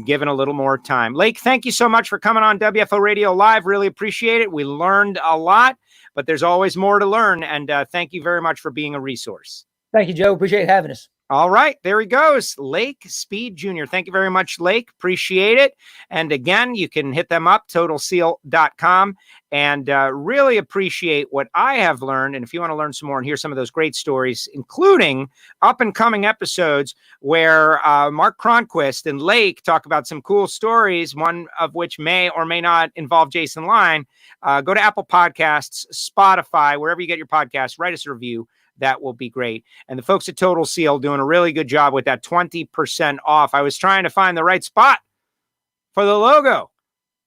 S2: given a little more time. Lake, thank you so much for coming on WFO Radio Live. Really appreciate it. We learned a lot, but there's always more to learn. And thank you very much for being a resource.
S4: Thank you, Joe. Appreciate having us.
S2: All right, there he goes, Lake Speed Jr. Thank you very much, Lake. Appreciate it. And again, you can hit them up, totalseal.com, and really appreciate what I have learned. And if you want to learn some more and hear some of those great stories, including up-and-coming episodes where Mark Cronquist and Lake talk about some cool stories, one of which may or may not involve Jason Line, go to Apple Podcasts, Spotify, wherever you get your podcasts, write us a review. That will be great. And the folks at Total Seal doing a really good job with that 20% off. I was trying to find the right spot for the logo,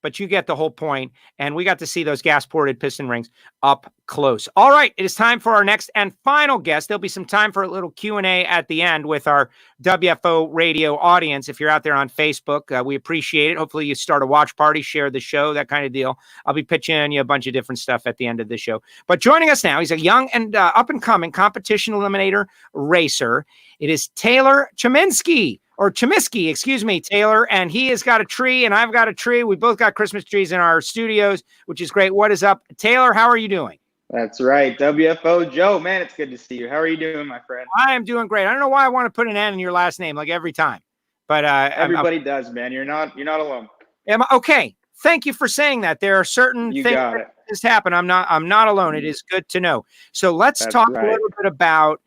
S2: but you get the whole point. And we got to see those gas-ported piston rings up close. All right, it is time for our next and final guest. There'll be some time for a little Q&A at the end with our WFO radio audience. If you're out there on Facebook, we appreciate it. Hopefully you start a watch party, share the show, that kind of deal. I'll be pitching you a bunch of different stuff at the end of the show. But joining us now, he's a young and up-and-coming competition eliminator racer. It is Taylor Chomiski. Or Chomiski, excuse me, Taylor. And he has got a tree and I've got a tree. We both got Christmas trees in our studios, which is great. What is up? Taylor, how are you doing?
S5: That's right. WFO Joe, man, it's good to see you. How are you doing, my friend?
S2: I am doing great. I don't know why I want to put an N in your last name like every time, but
S5: everybody does, man. You're not alone.
S2: Okay. Thank you for saying that. There are certain things that just happen. I'm not alone. It is good to know. So let's talk a little bit about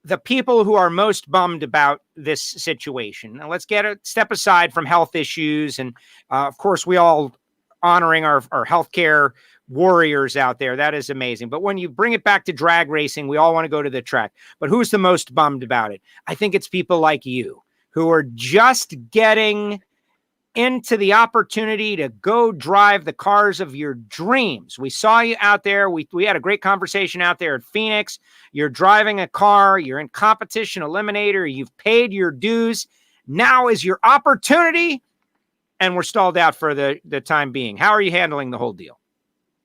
S2: the people who are most bummed about this situation. Now let's step aside from health issues. And of course, we all honoring our healthcare warriors out there. That is amazing. But when you bring it back to drag racing, we all want to go to the track. But who's the most bummed about it? I think it's people like you who are just getting into the opportunity to go drive the cars of your dreams. We saw you out there. We had a great conversation out there at Phoenix. You're driving a car. You're in Competition Eliminator. You've paid your dues. Now is your opportunity. And we're stalled out for the time being. How are you handling the whole deal?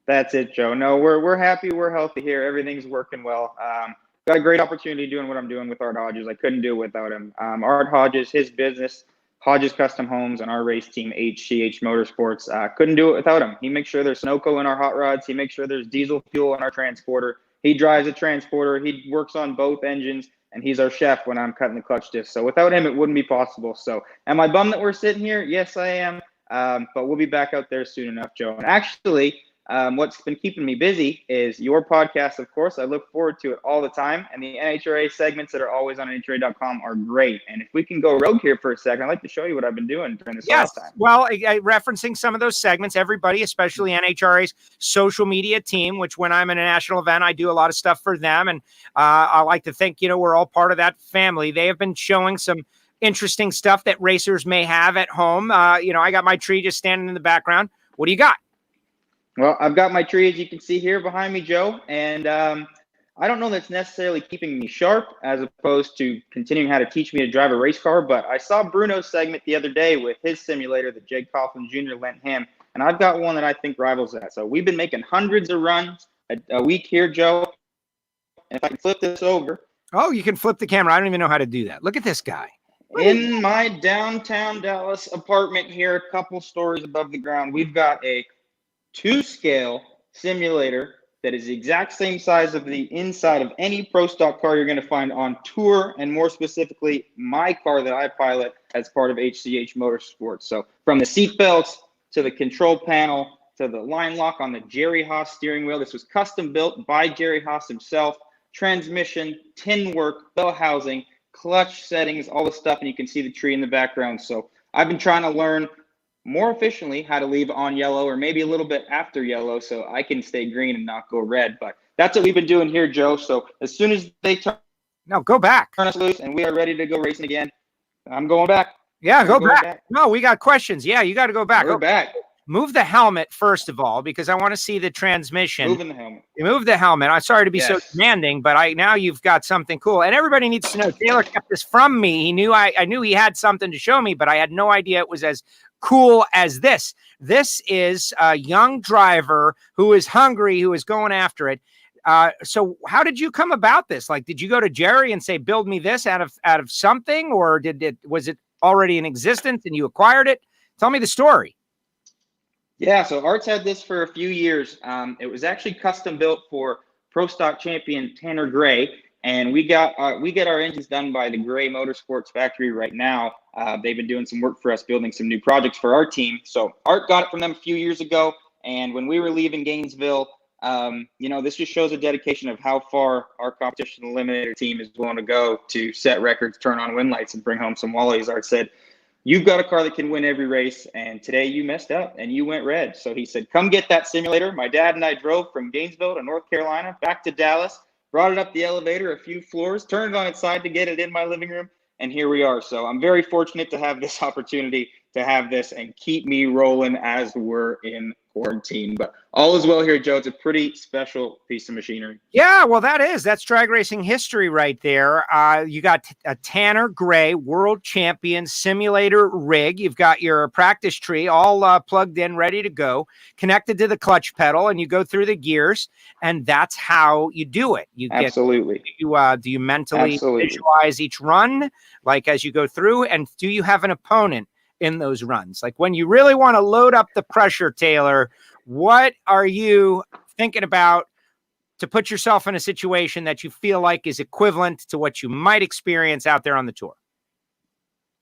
S5: That's it, Joe. No, we're happy. We're healthy here. Everything's working well. Got a great opportunity doing what I'm doing with Art Hodges. I couldn't do it without him. Art Hodges, his business, Hodges Custom Homes, and our race team, HCH Motorsports, couldn't do it without him. He makes sure there's Sunoco in our hot rods. He makes sure there's diesel fuel in our transporter. He drives a transporter. He works on both engines. And he's our chef when I'm cutting the clutch disc. So without him, it wouldn't be possible. So am I bummed that we're sitting here? Yes, I am. But we'll be back out there soon enough, Joe. And actually, what's been keeping me busy is your podcast, of course. I look forward to it all the time. And the NHRA segments that are always on NHRA.com are great. And if we can go rogue here for a second, I'd like to show you what I've been doing during this last time.
S2: Well, referencing some of those segments, everybody, especially NHRA's social media team, which when I'm in a national event, I do a lot of stuff for them. And I like to think, we're all part of that family. They have been showing some interesting stuff that racers may have at home. I got my tree just standing in the background. What do you got?
S5: Well, I've got my tree, as you can see here behind me, Joe, and I don't know that's necessarily keeping me sharp as opposed to continuing how to teach me to drive a race car, but I saw Bruno's segment the other day with his simulator that Jake Coughlin Jr. lent him, and I've got one that I think rivals that. So we've been making hundreds of runs a week here, Joe. And if I can flip this over.
S2: Oh, you can flip the camera. I don't even know how to do that. Look at this guy.
S5: In my downtown Dallas apartment here, a couple stories above the ground, we've got a 2-scale simulator that is the exact same size of the inside of any pro stock car you're going to find on tour, and more specifically, my car that I pilot as part of HCH Motorsports. So from the seat belts to the control panel to the line lock on the Jerry Haas steering wheel, this was custom built by Jerry Haas himself. Transmission, tin work, bell housing, clutch settings, all the stuff, and you can see the tree in the background. So I've been trying to learn more efficiently how to leave on yellow, or maybe a little bit after yellow, so I can stay green and not go red. But that's what we've been doing here, Joe. So as soon as they turn us loose and we are ready to go racing again, I'm going back.
S2: Yeah, go back. No, we got questions. Yeah, you got to go back.
S5: We're back.
S2: Move the helmet first of all, because I want to see the transmission.
S5: Moving the helmet.
S2: You move the helmet. I'm sorry to be so demanding, but now you've got something cool, and everybody needs to know. Taylor kept this from me. He knew I knew he had something to show me, but I had no idea it was as cool as this. This is a young driver who is hungry, who is going after it. So how did you come about this? Like, did you go to Jerry and say, build me this out of something, or was it already in existence and you acquired it? Tell me the story.
S5: Yeah, so Art's had this for a few years. It was actually custom built for Pro Stock champion Tanner Gray, and we get our engines done by the Gray Motorsports factory right now. They've been doing some work for us, building some new projects for our team. So Art got it from them a few years ago, and when we were leaving Gainesville, this just shows a dedication of how far our Competition Eliminator team is willing to go to set records, turn on win lights, and bring home some wallies. Art said, you've got a car that can win every race, and today you messed up and you went red. So he said, come get that simulator. My dad and I drove from Gainesville to North Carolina, back to Dallas, brought it up the elevator a few floors, turned it on its side to get it in my living room, and here we are. So I'm very fortunate to have this opportunity to have this and keep me rolling as we're in quarantine. But all is well here, Joe. It's a pretty special piece of machinery.
S2: Yeah, well, that's drag racing history right there. You got a Tanner Gray world champion simulator rig. You've got your practice tree all plugged in, ready to go, connected to the clutch pedal, and you go through the gears, and that's how you do it.
S5: Absolutely.
S2: Do you mentally visualize each run, like as you go through, and do you have an opponent in those runs? Like when you really want to load up the pressure, Taylor, what are you thinking about to put yourself in a situation that you feel like is equivalent to what you might experience out there on the tour?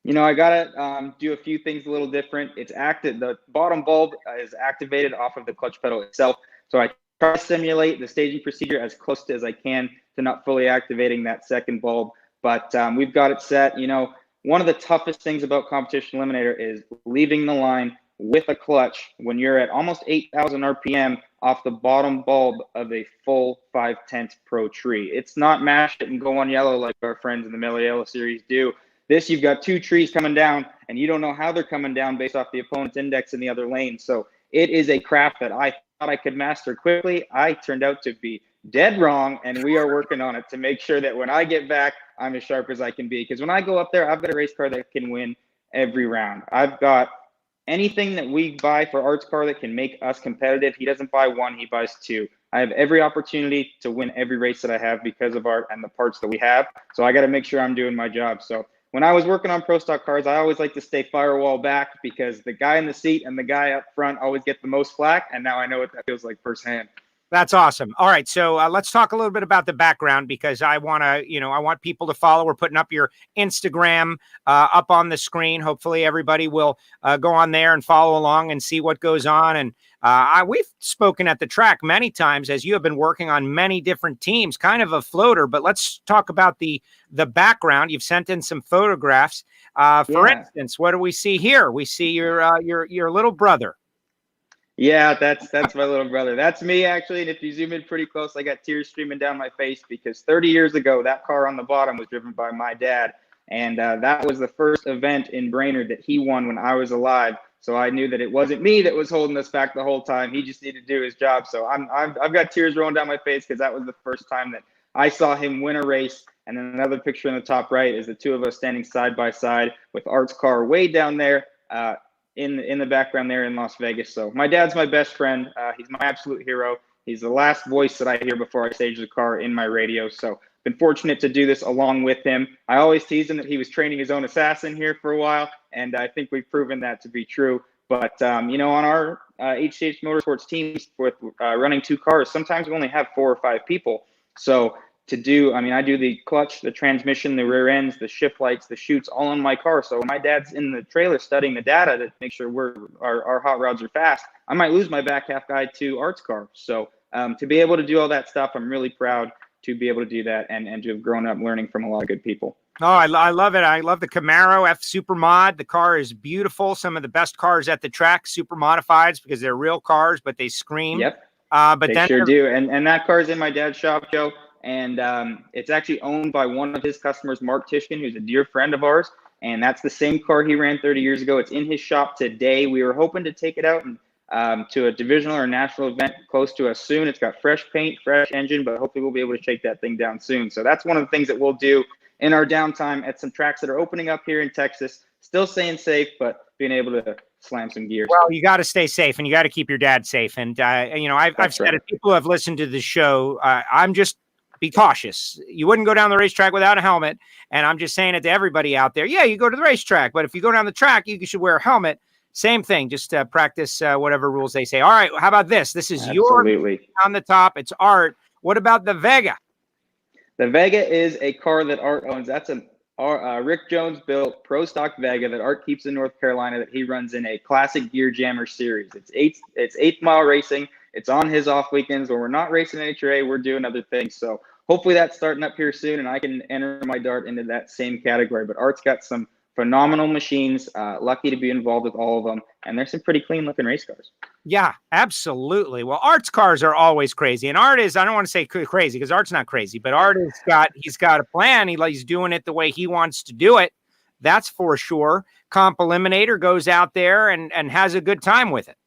S5: I got to do a few things a little different. It's active. The bottom bulb is activated off of the clutch pedal itself. So I try to simulate the staging procedure as close as I can to not fully activating that second bulb. But we've got it set. One of the toughest things about Competition Eliminator is leaving the line with a clutch when you're at almost 8,000 RPM off the bottom bulb of a full 5/10 Pro tree. It's not mash it and go on yellow like our friends in the Milliela series do. This, you've got two trees coming down, and you don't know how they're coming down based off the opponent's index in the other lane. So it is a craft that I thought I could master quickly. I turned out to be dead wrong, and we are working on it to make sure that when I get back, I'm as sharp as I can be. Because when I go up there, I've got a race car that can win every round. I've got anything that we buy for Art's car that can make us competitive. He doesn't buy one, he buys two. I have every opportunity to win every race that I have because of Art and the parts that we have. So I got to make sure I'm doing my job. So when I was working on Pro Stock cars, I always like to stay firewall back because the guy in the seat and the guy up front always get the most flack. And now I know what that feels like firsthand.
S2: That's awesome. All right. So let's talk a little bit about the background because I want to, I want people to follow. We're putting up your Instagram up on the screen. Hopefully everybody will go on there and follow along and see what goes on. And we've spoken at the track many times as you have been working on many different teams, kind of a floater, but let's talk about the background. You've sent in some photographs. For instance, what do we see here? We see your little brother.
S5: Yeah, that's my little brother. That's me, actually. And if you zoom in pretty close, I got tears streaming down my face because 30 years ago, that car on the bottom was driven by my dad. And that was the first event in Brainerd that he won when I was alive. So I knew that it wasn't me that was holding us back the whole time. He just needed to do his job. So I've got tears rolling down my face because that was the first time that I saw him win a race. And then another picture in the top right is the two of us standing side by side with Art's car way down there in the background there in Las Vegas. So my dad's my best friend. He's my absolute hero. He's the last voice that I hear before I stage the car in my radio. So been fortunate to do this along with him. I always teased him that he was training his own assassin here for a while, and I think we've proven that to be true. But, you know, on our HCH Motorsports teams with running 2 cars, sometimes we only have 4 or 5 people. So to do, I mean, I do the clutch, the transmission, the rear ends, the shift lights, the chutes, all in my car. So when my dad's in the trailer studying the data to make sure our hot rods are fast, I might lose my back half guide to Art's car. So to be able to do all that stuff, I'm really proud to be able to do that and to have grown up learning from a lot of good people.
S2: Oh, I love it. I love the Camaro F Super Mod. The car is beautiful. Some of the best cars at the track, super modifieds, because they're real cars, but they scream.
S5: Yep.
S2: But
S5: they
S2: then
S5: sure do. And that car's in my dad's shop, Joe. And it's actually owned by one of his customers, Mark Tishkin, who's a dear friend of ours. And that's the same car he ran 30 years ago. It's in his shop today. We were hoping to take it out and to a divisional or national event close to us soon. It's got fresh paint, fresh engine, but hopefully we'll be able to shake that thing down soon. So that's one of the things that we'll do in our downtime at some tracks that are opening up here in Texas. Still staying safe, but being able to slam some gears.
S2: Well, you got to stay safe, and you got to keep your dad safe. And you know, I've said it. People who have listened to the show, I'm just be cautious. You wouldn't go down the racetrack without a helmet, and I'm just saying it to everybody out there. Yeah, you go to the racetrack, but if you go down the track, you should wear a helmet. Same thing. Just practice whatever rules they say. All right, how about this? This is your on the top. It's Art. What about the Vega?
S5: The Vega is a car that Art owns. That's a Rick Jones built pro stock Vega that Art keeps in North Carolina that he runs in a classic gear jammer series. It's 8 mile racing. It's on his off weekends when we're not racing HRA, we're doing other things. So hopefully that's starting up here soon and I can enter my dart into that same category. But Art's got some phenomenal machines, lucky to be involved with all of them. And there's some pretty clean looking race cars.
S2: Yeah, absolutely. Well, Art's cars are always crazy. And Art is, I don't want to say crazy because Art's not crazy, but Art he's got a plan. He's doing it the way he wants to do it. That's for sure. Comp Eliminator goes out there and has a good time with it.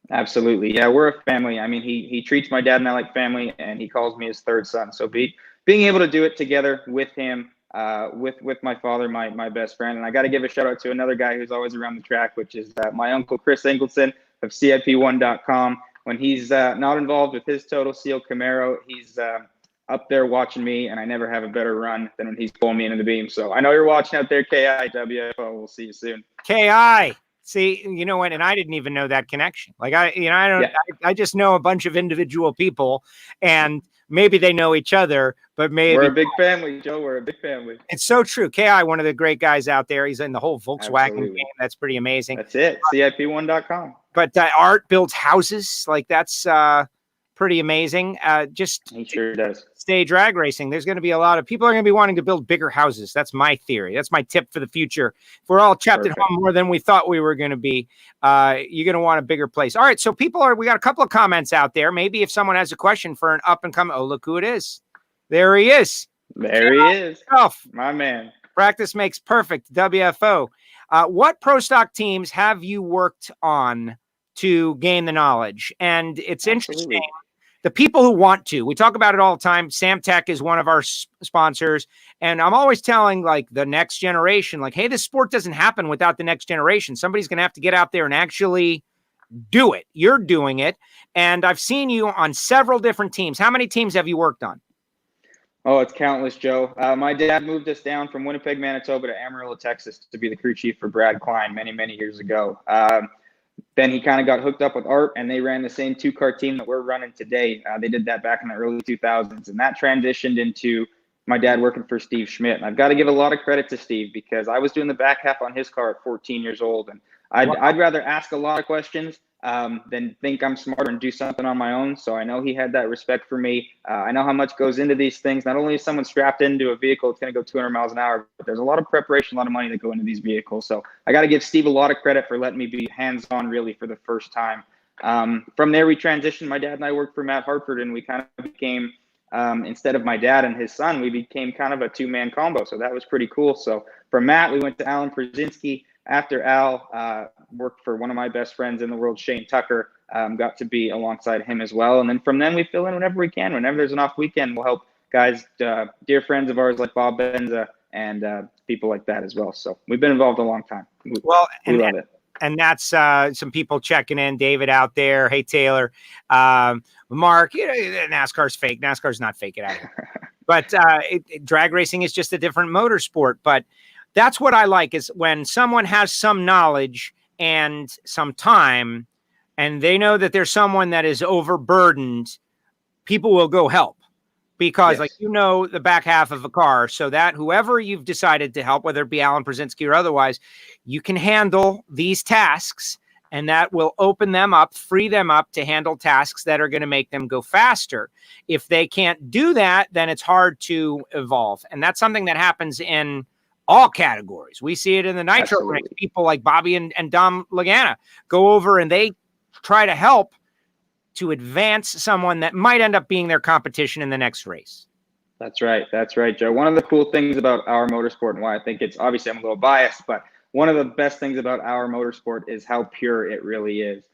S5: Absolutely. Yeah, we're a family. I mean, he treats my dad and I like family, and he calls me his third son. So being able to do it together with him, with my father, my best friend. And I got to give a shout out to another guy who's always around the track, which is my uncle, Chris Engleson of CIP1.com. When he's not involved with his Total Seal Camaro, he's up there watching me, and I never have a better run than when he's pulling me into the beam. So I know you're watching out there, KI, WFO. We'll see you soon.
S2: KI. See, you know what? And I didn't even know that connection. Like I just know a bunch of individual people, and maybe they know each other, but maybe
S5: we're a big family, Joe. We're a big family.
S2: It's so true. KI, one of the great guys out there. He's in the whole Volkswagen game. That's pretty amazing.
S5: That's it. CIP1.com.
S2: But Art builds houses. Like that's pretty amazing.
S5: He sure does.
S2: Stay drag racing. There's going to be a lot of people are going to be wanting to build bigger houses. That's my theory. That's my tip for the future. If we're all trapped at home more than we thought we were going to be, you're going to want a bigger place. All right. So we got a couple of comments out there. Maybe if someone has a question for an up and coming, oh, look who it is. There he is.
S5: There he is. My man.
S2: Practice makes perfect. WFO. What pro stock teams have you worked on to gain the knowledge? And it's interesting. The people who want to, we talk about it all the time. Sam Tech is one of our sponsors. And I'm always telling like the next generation, like, hey, this sport doesn't happen without the next generation. Somebody's going to have to get out there and actually do it. You're doing it. And I've seen you on several different teams. How many teams have you worked on?
S5: Oh, it's countless, Joe. My dad moved us down from Winnipeg, Manitoba to Amarillo, Texas to be the crew chief for Brad Klein many, many years ago. Then he kind of got hooked up with Art, and they ran the same 2-car team that we're running today. They did that back in the early 2000s, and that transitioned into my dad working for Steve Schmidt. And I've got to give a lot of credit to Steve because I was doing the back half on his car at 14 years old, and I'd rather ask a lot of questions than think I'm smarter and do something on my own. So I know he had that respect for me. I know how much goes into these things. Not only is someone strapped into a vehicle, it's going to go 200 miles an hour, but there's a lot of preparation, a lot of money that go into these vehicles. So I got to give Steve a lot of credit for letting me be hands-on really for the first time. From there, we transitioned. My dad and I worked for Matt Hartford, and we kind of became, instead of my dad and his son, we became kind of a 2-man combo. So that was pretty cool. So from Matt, we went to Alan Przinski. After Al worked for one of my best friends in the world, Shane Tucker, got to be alongside him as well. And then from then we fill in whenever we can. Whenever there's an off weekend, we'll help guys, dear friends of ours like Bob Benza and people like that as well. So we've been involved a long time. We love it.
S2: And that's some people checking in. David out there. Hey, Taylor. Mark, NASCAR's fake. NASCAR's not fake. It out here. But drag racing is just a different motorsport. But that's what I like is when someone has some knowledge and some time and they know that there's someone that is overburdened, people will go help. Because, like, the back half of a car, so that whoever you've decided to help, whether it be Alan Brzezinski or otherwise, you can handle these tasks, and that will open them up, free them up to handle tasks that are going to make them go faster. If they can't do that, then it's hard to evolve. And that's something that happens in all categories. We see it in the nitro ranks. People like Bobby and Dom Lagana go over and they try to help to advance someone that might end up being their competition in the next race.
S5: That's right. That's right, Joe. One of the cool things about our motorsport and why I think it's obviously I'm a little biased, but one of the best things about our motorsport is how pure it really is.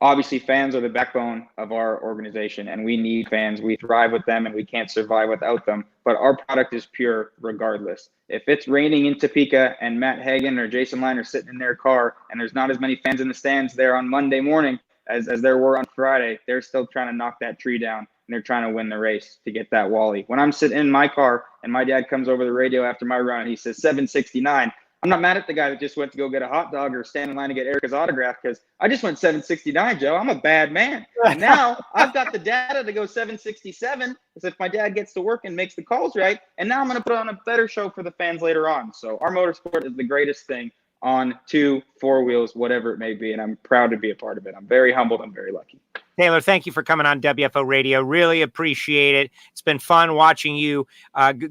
S5: Obviously, fans are the backbone of our organization, and we need fans. We thrive with them, and we can't survive without them. But our product is pure regardless. If it's raining in Topeka and Matt Hagan or Jason Line are sitting in their car, and there's not as many fans in the stands there on Monday morning as there were on Friday, they're still trying to knock that tree down, and they're trying to win the race to get that Wally. When I'm sitting in my car and my dad comes over the radio after my run and he says 769, I'm not mad at the guy that just went to go get a hot dog or stand in line to get Erica's autograph because I just went 769, Joe. I'm a bad man. And now I've got the data to go 767 as if my dad gets to work and makes the calls right. And now I'm going to put on a better show for the fans later on. So our motorsport is the greatest thing on 2, 4 wheels, whatever it may be. And I'm proud to be a part of it. I'm very humbled. I'm very lucky.
S2: Taylor, thank you for coming on WFO Radio. Really appreciate it. It's been fun watching you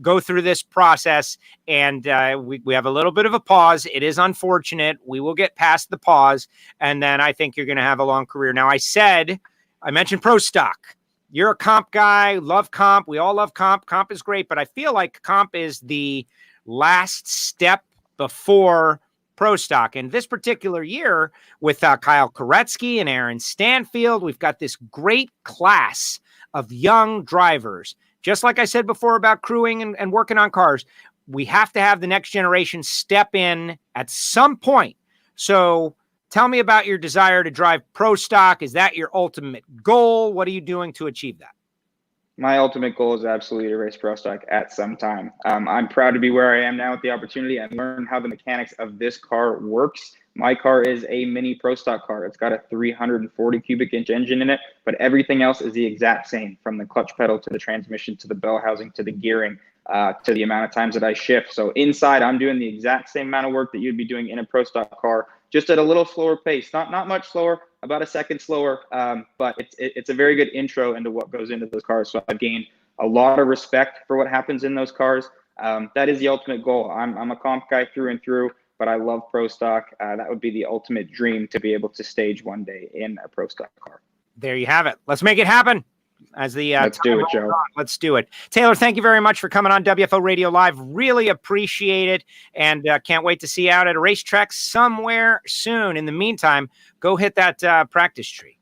S2: go through this process. And we have a little bit of a pause. It is unfortunate. We will get past the pause. And then I think you're going to have a long career. Now, I mentioned Pro Stock. You're a comp guy, love comp. We all love comp. Comp is great. But I feel like comp is the last step before Pro Stock. And this particular year with Kyle Koretsky and Aaron Stanfield, we've got this great class of young drivers. Just like I said before about crewing and working on cars, we have to have the next generation step in at some point. So tell me about your desire to drive Pro Stock. Is that your ultimate goal? What are you doing to achieve that?
S5: My ultimate goal is absolutely to race Pro Stock at some time. I'm proud to be where I am now with the opportunity and learn how the mechanics of this car works. My car is a mini Pro Stock car. It's got a 340 cubic inch engine in it, but everything else is the exact same, from the clutch pedal to the transmission to the bell housing to the gearing to the amount of times that I shift. So inside, I'm doing the exact same amount of work that you'd be doing in a Pro Stock car, just at a little slower pace. Not much slower, about a second slower, but it's a very good intro into what goes into those cars. So I've gained a lot of respect for what happens in those cars. That is the ultimate goal. I'm a comp guy through and through, but I love Pro Stock. That would be the ultimate dream, to be able to stage one day in a Pro Stock car.
S2: There you have it. Let's make it happen.
S5: Let's do it, Joe.
S2: Let's do it. Taylor, thank you very much for coming on WFO Radio Live. Really appreciate it. And can't wait to see you out at a racetrack somewhere soon. In the meantime, go hit that practice tree.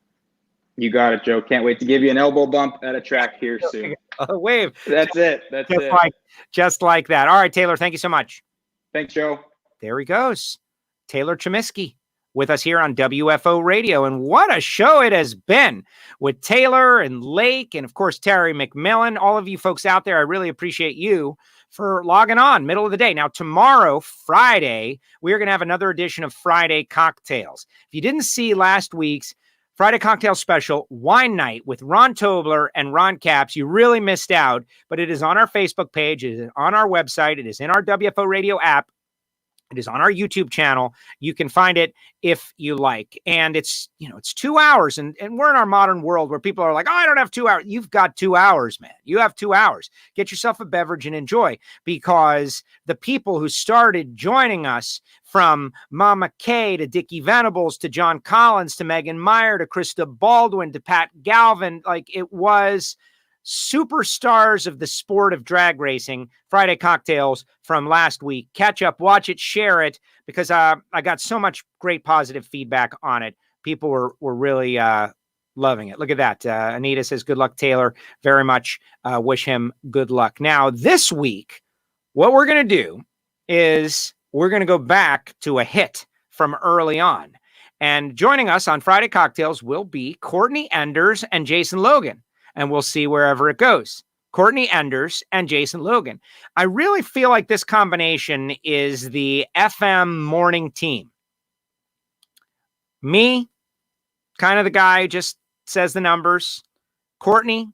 S5: You got it, Joe. Can't wait to give you an elbow bump at a track here soon.
S2: A wave.
S5: That's it. That's
S2: just like that. All right, Taylor, thank you so much.
S5: Thanks, Joe.
S2: There he goes. Taylor Chomiski with us here on WFO Radio. And what a show it has been with Taylor and Lake and, of course, Terry McMillen. All of you folks out there, I really appreciate you for logging on middle of the day. Now, tomorrow, Friday, we are going to have another edition of Friday Cocktails. If you didn't see last week's Friday Cocktail Special, Wine Night with Ron Tobler and Ron Capps, you really missed out, but it is on our Facebook page. It is on our website. It is in our WFO Radio app. It is on our YouTube channel. You can find it if you like. And it's 2 hours. And we're in our modern world where people are like, oh, I don't have 2 hours. You've got 2 hours, man. You have 2 hours. Get yourself a beverage and enjoy, because the people who started joining us, from Mama Kay to Dickie Venables to John Collins to Megan Meyer to Krista Baldwin to Pat Galvin, like, it was superstars of the sport of drag racing. Friday Cocktails from last week. Catch up, watch it, share it, because I got so much great positive feedback on it. People were really Loving it. Look at that. Anita says, good luck, Taylor. Very much wish him good luck. Now, this week, what we're going to do is we're going to go back to a hit from early on. And joining us on Friday Cocktails will be Courtney Enders and Jason Logan. And we'll see wherever it goes. Courtney Enders and Jason Logan. I really feel like this combination is the FM morning team. Me, kind of the guy who just says the numbers. Courtney,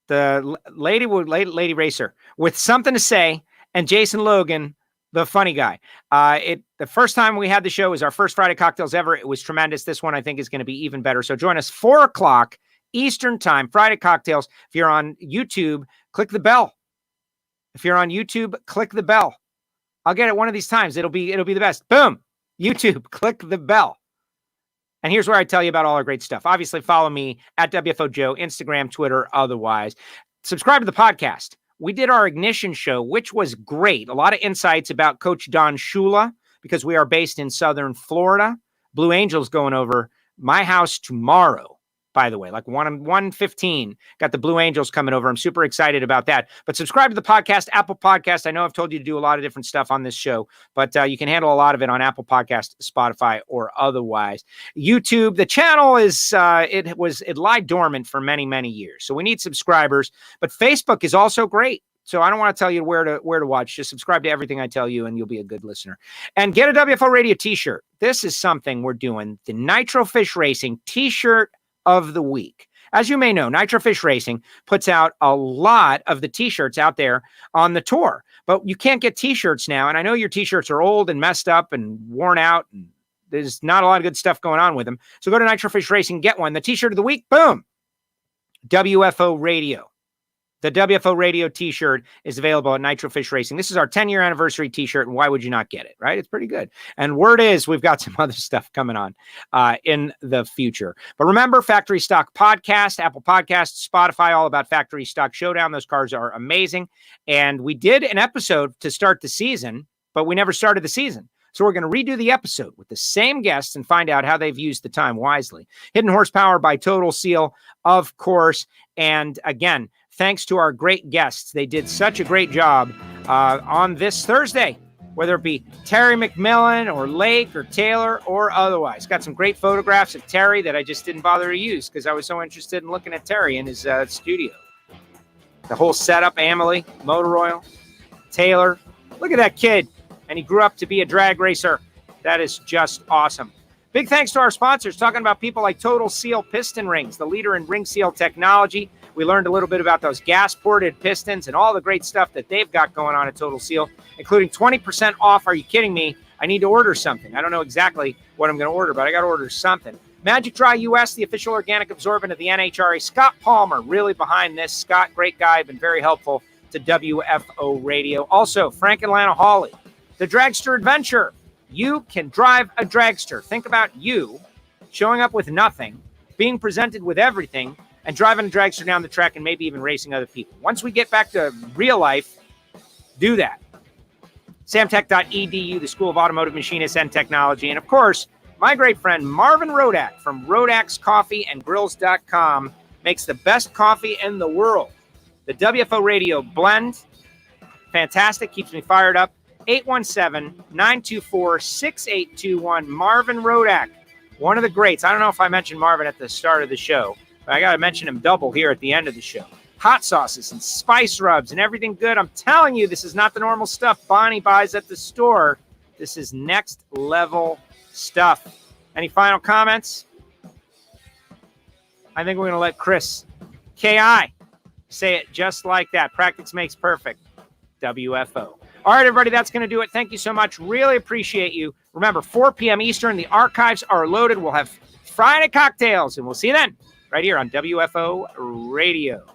S2: the lady racer with something to say. And Jason Logan, the funny guy. The first time we had the show was our first Friday Cocktails ever. It was tremendous. This one I think is going to be even better. So join us 4 o'clock Eastern time, Friday Cocktails. If you're on YouTube, click the bell. If you're on YouTube, click the bell. I'll get it one of these times. It'll be the best. Boom. YouTube, click the bell. And here's where I tell you about all our great stuff. Obviously, follow me at WFO Joe, Instagram, Twitter, otherwise. Subscribe to the podcast. We did our Ignition show, which was great. A lot of insights about Coach Don Shula, because we are based in Southern Florida. Blue Angels going over my house tomorrow, by the way, like 1:15. Got the Blue Angels coming over. I'm super excited about that. But subscribe to the podcast, Apple Podcast. I know I've told you to do a lot of different stuff on this show, but you can handle a lot of it on Apple Podcast, Spotify, or otherwise. YouTube, the channel is it lied dormant for many, many years. So we need subscribers. But Facebook is also great. So I don't want to tell you where to watch. Just subscribe to everything I tell you, and you'll be a good listener. And get a WFO Radio T-shirt. This is something we're doing. The Nitro Fish Racing T-shirt of the week. As you may know, Nitro Fish Racing puts out a lot of the T-shirts out there on the tour, but you can't get T-shirts now. And I know your T-shirts are old and messed up and worn out, and there's not a lot of good stuff going on with them. So go to Nitro Fish Racing, get one. The T-shirt of the week, boom, WFO Radio. The WFO Radio T-shirt is available at Nitro Fish Racing. This is our 10-year anniversary T-shirt, and why would you not get it, right? It's pretty good. And word is we've got some other stuff coming on in the future. But remember, Factory Stock Podcast, Apple Podcasts, Spotify, all about Factory Stock Showdown. Those cars are amazing. And we did an episode to start the season, but we never started the season. So we're going to redo the episode with the same guests and find out how they've used the time wisely. Hidden Horsepower by Total Seal, of course. And again, thanks to our great guests. They did such a great job on this Thursday, whether it be Terry McMillen or Lake or Taylor or otherwise. Got some great photographs of Terry that I just didn't bother to use because I was so interested in looking at Terry in his studio. The whole setup, Amelie, Motor Oil, Taylor. Look at that kid. And he grew up to be a drag racer. That is just awesome. Big thanks to our sponsors, talking about people like Total Seal Piston Rings, the leader in ring seal technology. We learned a little bit about those gas-ported pistons and all the great stuff that they've got going on at Total Seal, including 20% off. Are you kidding me? I need to order something. I don't know exactly what I'm going to order, but I got to order something. Magic Dry US, the official organic absorbent of the NHRA. Scott Palmer, really behind this. Scott, great guy, been very helpful to WFO Radio. Also, Frank and Lana Hawley, the Dragster Adventure. You can drive a dragster. Think about you showing up with nothing, being presented with everything, and driving a dragster down the track and maybe even racing other people. Once we get back to real life, do that. Samtech.edu, the School of Automotive Machinists and Technology. And of course, my great friend Marvin Rodak from Rodak's Coffee and Grills.com makes the best coffee in the world. The WFO Radio blend, fantastic, keeps me fired up. 817-924-6821. Marvin Rodak, one of the greats. I don't know if I mentioned Marvin at the start of the show, but I got to mention him double here at the end of the show. Hot sauces and spice rubs and everything good. I'm telling you, this is not the normal stuff Bonnie buys at the store. This is next level stuff. Any final comments? I think we're going to let Chris K.I. say it just like that. Practice makes perfect. WFO. All right, everybody, that's going to do it. Thank you so much. Really appreciate you. Remember, 4 p.m. Eastern, the archives are loaded. We'll have Friday cocktails, and we'll see you then right here on WFO Radio.